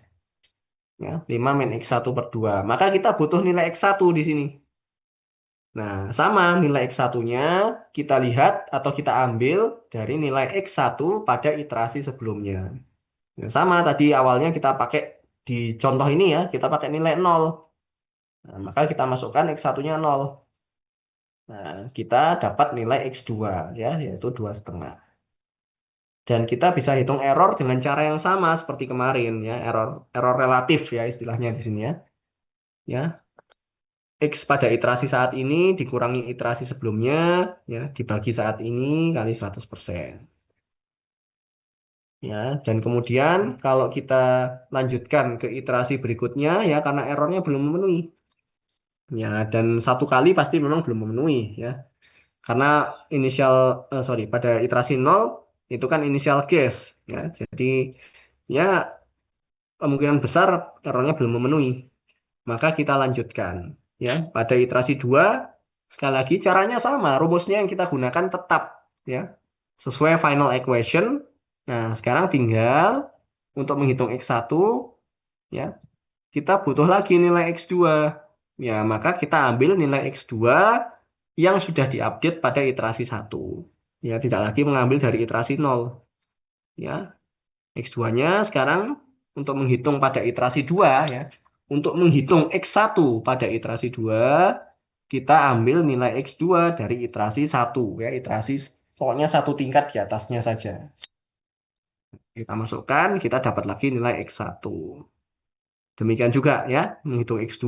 Ya, 5 min X1 per 2. Maka kita butuh nilai X1 di sini. Nah, sama nilai X1-nya kita lihat atau kita ambil dari nilai X1 pada iterasi sebelumnya. Nah, sama tadi awalnya kita pakai di contoh ini ya, kita pakai nilai 0. Nah, maka kita masukkan X1-nya 0. Nah, kita dapat nilai X2 ya, yaitu 2,5. Dan kita bisa hitung error dengan cara yang sama seperti kemarin ya, error relatif ya istilahnya di sini ya. Ya, X pada iterasi saat ini dikurangi iterasi sebelumnya, ya, dibagi saat ini kali 100%. Ya, dan kemudian kalau kita lanjutkan ke iterasi berikutnya, ya karena errornya belum memenuhi. Ya, dan satu kali pasti memang belum memenuhi. Ya. karena pada iterasi 0 itu kan inisial guess ya. Jadi ya kemungkinan besar errornya belum memenuhi. Maka kita lanjutkan ya. Pada iterasi 2 sekali lagi caranya sama, rumusnya yang kita gunakan tetap ya. Sesuai final equation. Nah, sekarang tinggal untuk menghitung X1 ya, kita butuh lagi nilai X2. Ya, maka kita ambil nilai X2 yang sudah diupdate pada iterasi 1. Ya, tidak lagi mengambil dari iterasi 0. Ya, X2-nya sekarang untuk menghitung pada iterasi 2 ya. Untuk menghitung X1 pada iterasi 2, kita ambil nilai X2 dari iterasi 1 ya, iterasi pokoknya satu tingkat di atasnya saja. Kita masukkan, kita dapat lagi nilai X1. Demikian juga ya, menghitung X2,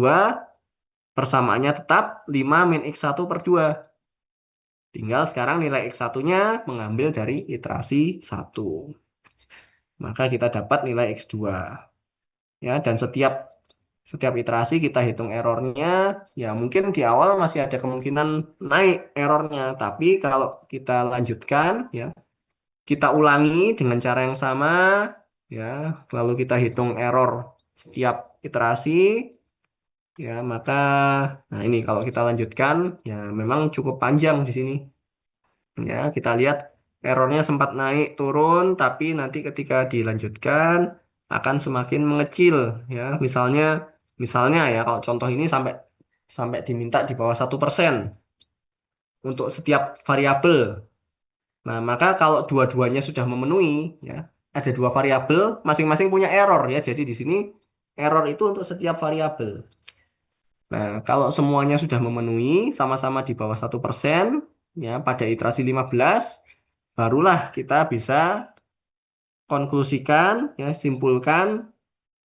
persamaannya tetap 5 min X1 per 2. Tinggal sekarang nilai X1-nya mengambil dari iterasi 1. Maka kita dapat nilai X2. Ya, dan setiap iterasi kita hitung errornya, ya mungkin di awal masih ada kemungkinan naik errornya, tapi kalau kita lanjutkan, ya kita ulangi dengan cara yang sama, ya lalu kita hitung error setiap iterasi, ya maka, nah ini kalau kita lanjutkan, ya memang cukup panjang di sini, ya kita lihat errornya sempat naik turun, tapi nanti ketika dilanjutkan akan semakin mengecil, ya misalnya ya kalau contoh ini sampai sampai diminta di bawah 1% untuk setiap variabel. Nah, maka kalau dua-duanya sudah memenuhi, ya ada dua variabel, masing-masing punya error ya. Jadi di sini error itu untuk setiap variabel. Nah, kalau semuanya sudah memenuhi, sama-sama di bawah 1%, ya pada iterasi 15, barulah kita bisa konklusikan, ya simpulkan,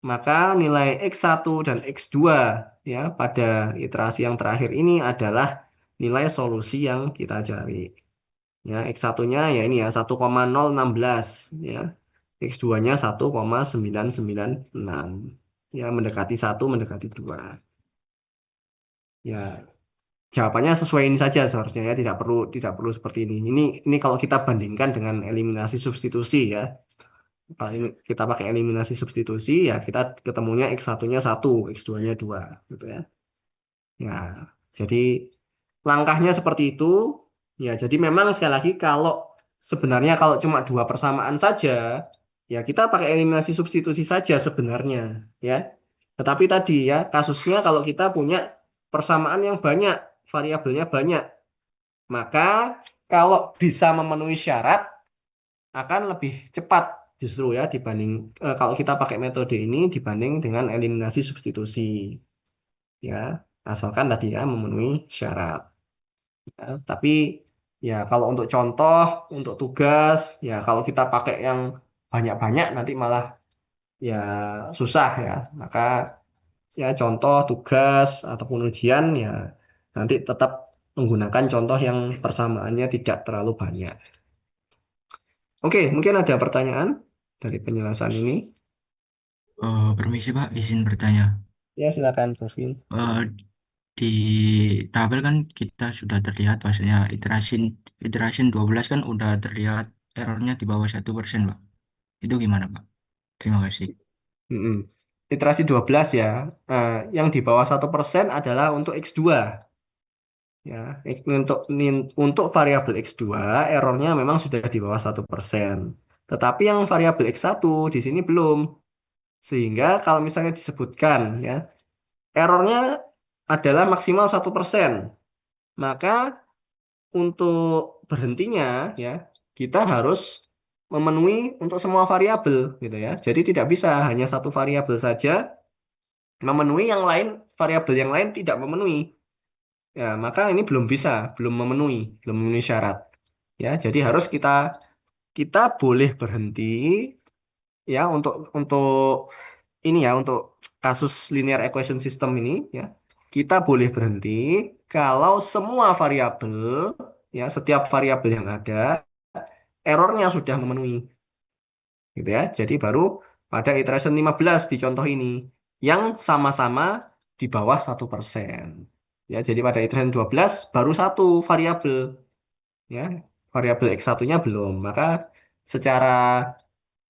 maka nilai X1 dan X2 ya pada iterasi yang terakhir ini adalah nilai solusi yang kita cari. Ya, X1-nya ya ini ya 1,016 ya. X2-nya 1,996. Ya, mendekati 1, mendekati 2. Ya, jawabannya sesuai ini saja seharusnya ya, tidak perlu seperti ini. Ini kalau kita bandingkan dengan eliminasi substitusi ya. Kalau kita pakai eliminasi substitusi ya kita ketemunya X1-nya 1, X2-nya 2 gitu ya. Ya, jadi langkahnya seperti itu. Ya, jadi memang sekali lagi sebenarnya kalau cuma dua persamaan saja, ya kita pakai eliminasi substitusi saja sebenarnya, ya. Tetapi tadi ya kasusnya kalau kita punya persamaan yang banyak, variabelnya banyak, maka kalau bisa memenuhi syarat akan lebih cepat justru ya kalau kita pakai metode ini dibanding dengan eliminasi substitusi, ya. Asalkan tadi ya memenuhi syarat. Ya, tapi ya kalau untuk contoh, untuk tugas, ya kalau kita pakai yang banyak-banyak nanti malah ya susah ya. Maka ya contoh, tugas, ataupun ujian ya nanti tetap menggunakan contoh yang persamaannya tidak terlalu banyak. Oke, mungkin ada pertanyaan dari penjelasan ini. Permisi Pak, izin bertanya. Ya, silakan, Profil. Eh, di tabel kan kita sudah terlihat bahwasanya iterasi 12 kan udah terlihat errornya di bawah 1%, Pak. Itu gimana, Pak? Terima kasih. Mm-mm. Iterasi 12 ya. Nah, yang di bawah 1% adalah untuk X2. Ya, untuk variabel X2 errornya memang sudah di bawah 1%. Tetapi yang variabel X1 di sini belum. Sehingga kalau misalnya disebutkan ya, errornya adalah maksimal 1%. Maka untuk berhentinya ya, kita harus memenuhi untuk semua variabel gitu ya. Jadi tidak bisa hanya satu variabel saja memenuhi, yang lain variabel yang lain tidak memenuhi. Ya, maka ini belum memenuhi syarat. Ya, jadi harus kita boleh berhenti ya untuk ini ya, untuk kasus linear equation system ini ya. Kita boleh berhenti kalau semua variabel ya, setiap variabel yang ada errornya sudah memenuhi. Gitu ya. Jadi baru pada iteration 15 di contoh ini yang sama-sama di bawah 1%. Ya, jadi pada iteration 12 baru satu variabel ya. Variabel X1-nya belum. Maka secara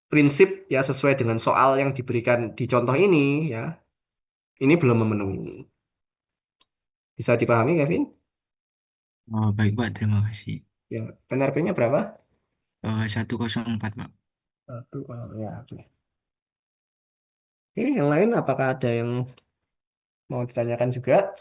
prinsip ya sesuai dengan soal yang diberikan di contoh ini ya, ini belum memenuhi. Bisa dipahami, Kevin? Oh, baik, Pak. Terima kasih. Ya, NRP-nya berapa? 104, Pak. Satu, ya. Oke. Oke, yang lain apakah ada yang mau ditanyakan juga?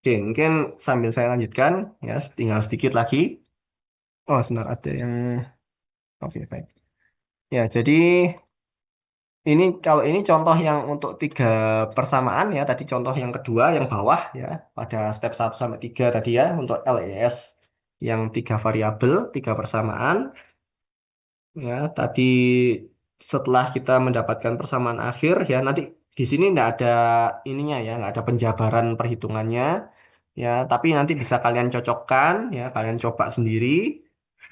Oke, mungkin sambil saya lanjutkan ya, tinggal sedikit lagi. Oh, sebentar ada yang oke, baik. Ya, jadi ini kalau ini contoh yang untuk tiga persamaan ya, tadi contoh yang kedua yang bawah ya, pada step 1 sampai 3 tadi ya untuk LES yang tiga variabel, tiga persamaan ya. Tadi setelah kita mendapatkan persamaan akhir ya, nanti di sini nggak ada ininya ya, nggak ada penjabaran perhitungannya ya, tapi nanti bisa kalian cocokkan ya, kalian coba sendiri.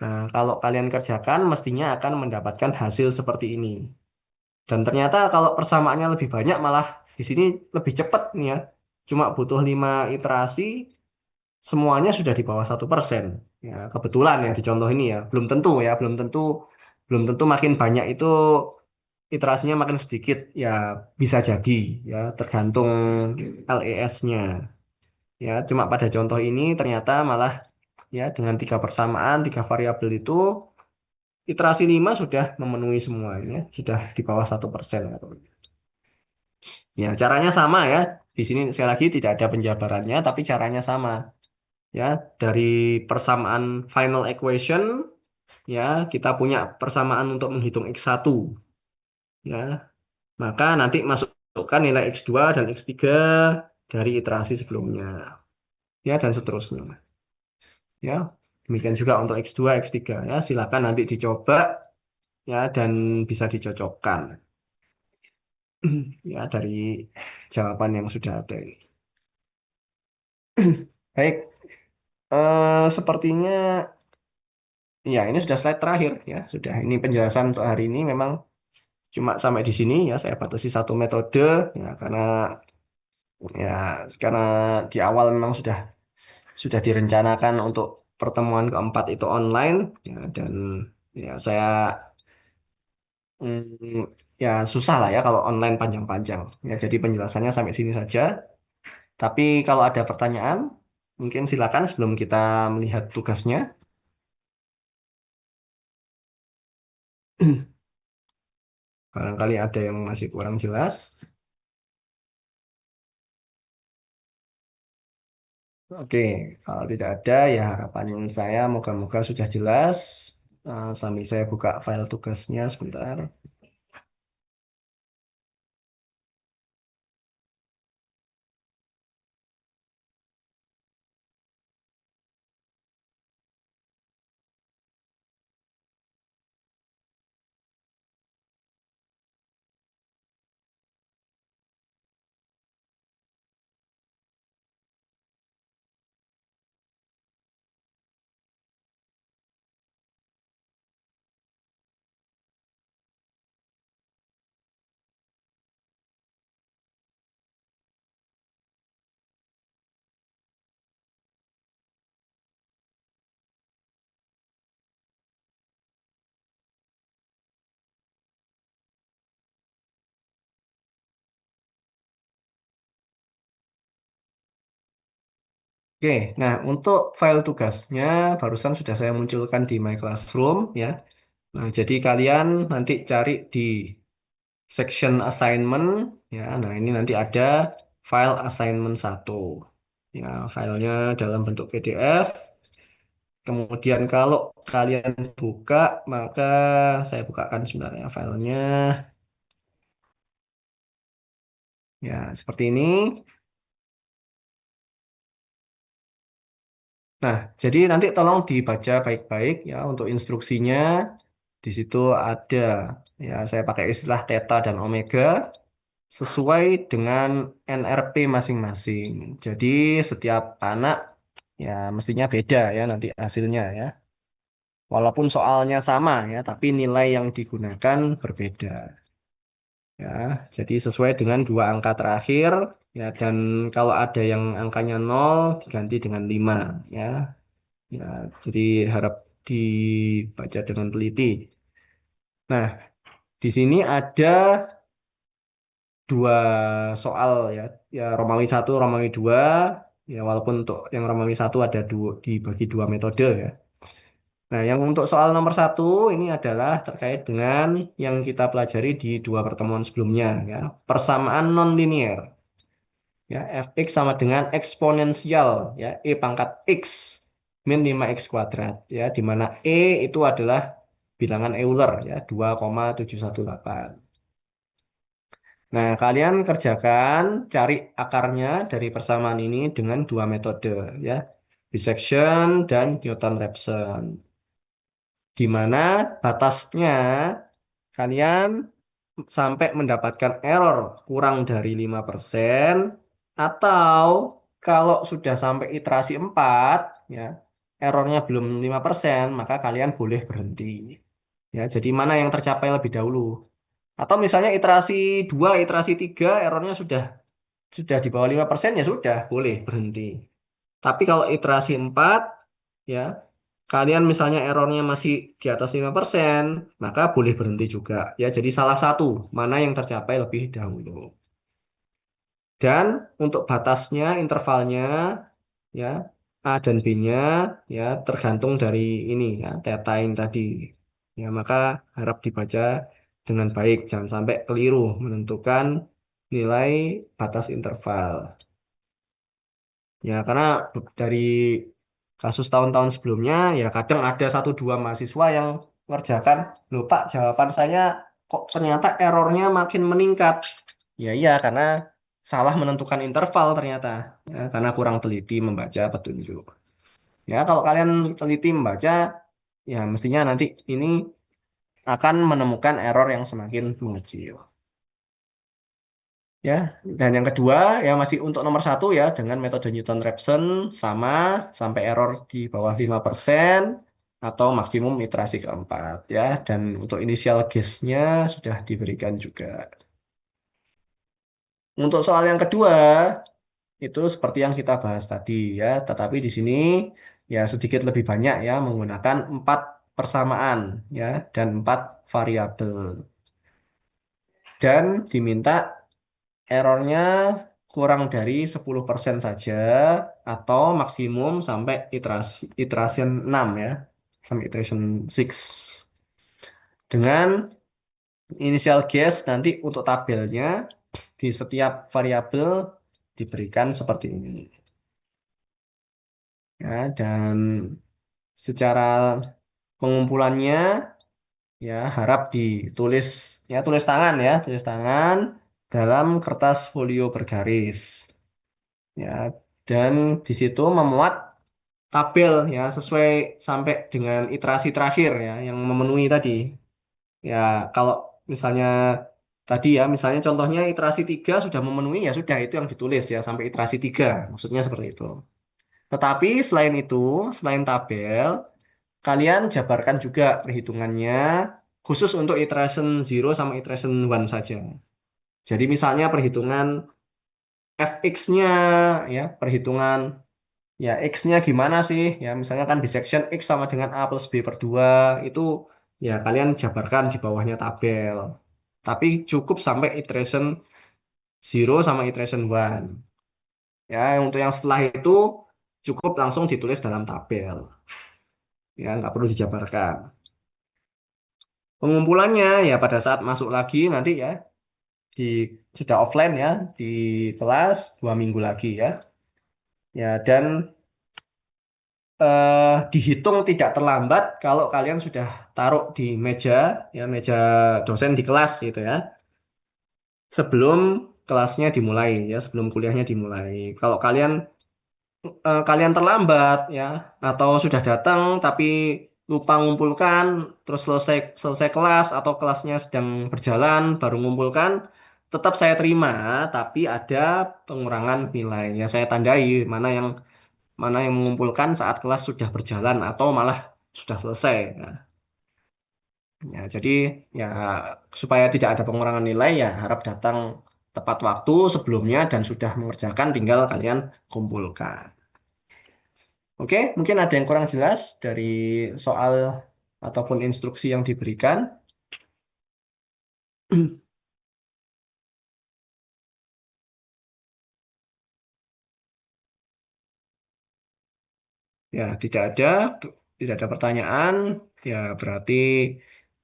Nah, kalau kalian kerjakan mestinya akan mendapatkan hasil seperti ini. Dan ternyata kalau persamaannya lebih banyak malah di sini lebih cepat nih ya. Cuma butuh 5 iterasi, semuanya sudah di bawah 1%. Ya, kebetulan yang di contoh ini ya, belum tentu ya, belum tentu makin banyak itu iterasinya makin sedikit ya, bisa jadi ya, tergantung LES-nya. Ya, cuma pada contoh ini ternyata malah ya dengan tiga persamaan, tiga variabel itu iterasi 5 sudah memenuhi semuanya, sudah di bawah 1%. Ya, caranya sama ya. Di sini sekali lagi tidak ada penjabarannya, tapi caranya sama. Ya, dari persamaan final equation, ya, kita punya persamaan untuk menghitung X1. Ya, maka nanti masukkan nilai X2 dan X3 dari iterasi sebelumnya. Ya, dan seterusnya. Ya, demikian juga untuk X2, X3. Ya, silakan nanti dicoba ya dan bisa dicocokkan. Ya, dari jawaban yang sudah ada ini. Baik, sepertinya ya ini sudah slide terakhir ya. Sudah ini penjelasan untuk hari ini memang cuma sampai di sini ya. Saya batasi satu metode ya ya karena di awal memang sudah direncanakan untuk pertemuan keempat itu online ya, dan ya saya ya susah lah ya kalau online panjang-panjang. Ya jadi penjelasannya sampai sini saja. Tapi kalau ada pertanyaan mungkin silakan sebelum kita melihat tugasnya. Barangkali ada yang masih kurang jelas. Oke, kalau tidak ada ya harapan saya moga-moga sudah jelas. Sambil saya buka file tugasnya sebentar. Oke, nah untuk file tugasnya barusan sudah saya munculkan di My Classroom ya. Nah, jadi kalian nanti cari di section assignment ya. Nah, ini nanti ada file assignment 1. Ya, filenya dalam bentuk PDF. Kemudian kalau kalian buka, maka saya bukakan sebenarnya filenya. Ya, seperti ini. Nah, jadi nanti tolong dibaca baik-baik ya untuk instruksinya. Di situ ada ya saya pakai istilah theta dan omega sesuai dengan NRP masing-masing. Jadi setiap anak ya mestinya beda ya nanti hasilnya ya. Walaupun soalnya sama ya, tapi nilai yang digunakan berbeda. Ya, jadi sesuai dengan dua angka terakhir ya, dan kalau ada yang angkanya 0 diganti dengan 5 ya. Ya, jadi harap dibaca dengan teliti. Nah, di sini ada dua soal ya. Ya, Romawi 1, Romawi 2. Ya, walaupun untuk yang Romawi 1 ada dibagi dua metode ya. Nah, yang untuk soal nomor 1 ini adalah terkait dengan yang kita pelajari di dua pertemuan sebelumnya ya. Persamaan nonlinier. Ya, fx sama dengan eksponensial ya e pangkat x min 5x kuadrat ya, di mana e itu adalah bilangan Euler ya 2,718. Nah, kalian kerjakan cari akarnya dari persamaan ini dengan dua metode ya, dissection dan Newton-Raphson. Di mana batasnya kalian sampai mendapatkan error kurang dari 5%, atau kalau sudah sampai iterasi 4 ya, errornya belum 5%, maka kalian boleh berhenti. Ya, jadi mana yang tercapai lebih dahulu? Atau misalnya iterasi 2, iterasi 3 errornya sudah di bawah 5%, ya sudah, boleh berhenti. Tapi kalau iterasi 4 ya, kalian misalnya errornya masih di atas 5%, maka boleh berhenti juga. Ya, jadi salah satu mana yang tercapai lebih dahulu. Dan untuk batasnya, intervalnya ya, A dan B-nya ya tergantung dari ini ya, theta ini tadi. Ya, maka harap dibaca dengan baik, jangan sampai keliru menentukan nilai batas interval. Ya, karena dari kasus tahun-tahun sebelumnya, ya kadang ada satu dua mahasiswa yang ngerjakan, loh Pak, jawaban saya kok ternyata errornya makin meningkat. Ya iya, karena salah menentukan interval ternyata. Ya, karena kurang teliti membaca petunjuk. Ya, kalau kalian teliti membaca, ya mestinya nanti ini akan menemukan error yang semakin mengecil. Ya, dan yang kedua ya masih untuk nomor 1 ya dengan metode Newton-Raphson sama sampai error di bawah 5% atau maksimum iterasi keempat ya, dan untuk inisial guess-nya sudah diberikan juga. Untuk soal yang kedua itu seperti yang kita bahas tadi ya, tetapi di sini ya sedikit lebih banyak ya, menggunakan 4 persamaan ya dan 4 variabel, dan diminta errornya kurang dari 10% saja atau maksimum sampai iterasi 6 ya, sampai iteration 6. Dengan initial guess nanti untuk tabelnya di setiap variabel diberikan seperti ini. Ya, dan secara pengumpulannya ya harap ditulis ya, tulis tangan dalam kertas folio bergaris. Ya, dan di situ memuat tabel ya sesuai sampai dengan iterasi terakhir ya yang memenuhi tadi. Ya, kalau misalnya tadi ya, misalnya contohnya iterasi 3 sudah memenuhi, ya sudah itu yang ditulis ya sampai iterasi 3. Maksudnya seperti itu. Tetapi selain itu, selain tabel, kalian jabarkan juga perhitungannya khusus untuk iteration 0 sama iteration 1 saja. Jadi misalnya perhitungan fx-nya ya, perhitungan ya x-nya gimana sih? Ya misalnya kan bisection x sama dengan a plus b per 2 itu ya kalian jabarkan di bawahnya tabel. Tapi cukup sampai iteration 0 sama iteration 1. Ya, untuk yang setelah itu cukup langsung ditulis dalam tabel. Ya, nggak perlu dijabarkan. Pengumpulannya ya pada saat masuk lagi nanti ya, di sudah offline ya, di kelas 2 minggu lagi ya. Ya, dan dihitung tidak terlambat kalau kalian sudah taruh di meja ya, meja dosen di kelas gitu ya, sebelum kelasnya dimulai ya, sebelum kuliahnya dimulai. Kalau kalian terlambat ya, atau sudah datang tapi lupa ngumpulkan, terus selesai selesai kelas atau kelasnya sedang berjalan baru ngumpulkan, tetap saya terima, tapi ada pengurangan nilai ya, saya tandai mana yang mengumpulkan saat kelas sudah berjalan atau malah sudah selesai. Nah, Ya, jadi ya supaya tidak ada pengurangan nilai ya harap datang tepat waktu sebelumnya dan sudah mengerjakan tinggal kalian kumpulkan. Oke, mungkin ada yang kurang jelas dari soal ataupun instruksi yang diberikan. Ya, tidak ada pertanyaan. Ya, berarti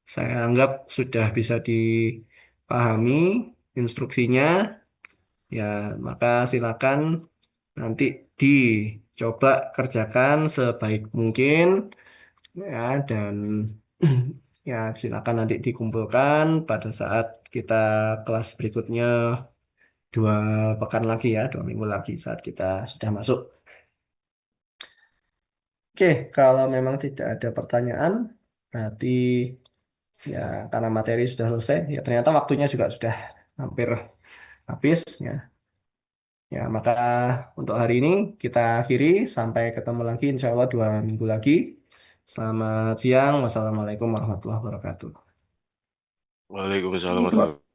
saya anggap sudah bisa dipahami instruksinya. Ya, maka silakan nanti dicoba kerjakan sebaik mungkin ya dan ya silakan nanti dikumpulkan pada saat kita kelas berikutnya 2 pekan lagi ya, 2 minggu lagi saat kita sudah masuk. Oke, kalau memang tidak ada pertanyaan, berarti ya karena materi sudah selesai, ya ternyata waktunya juga sudah hampir habis ya. Ya, maka untuk hari ini kita akhiri. Sampai ketemu lagi insya Allah 2 minggu lagi. Selamat siang. Wassalamualaikum warahmatullahi wabarakatuh. Waalaikumsalam warahmatullahi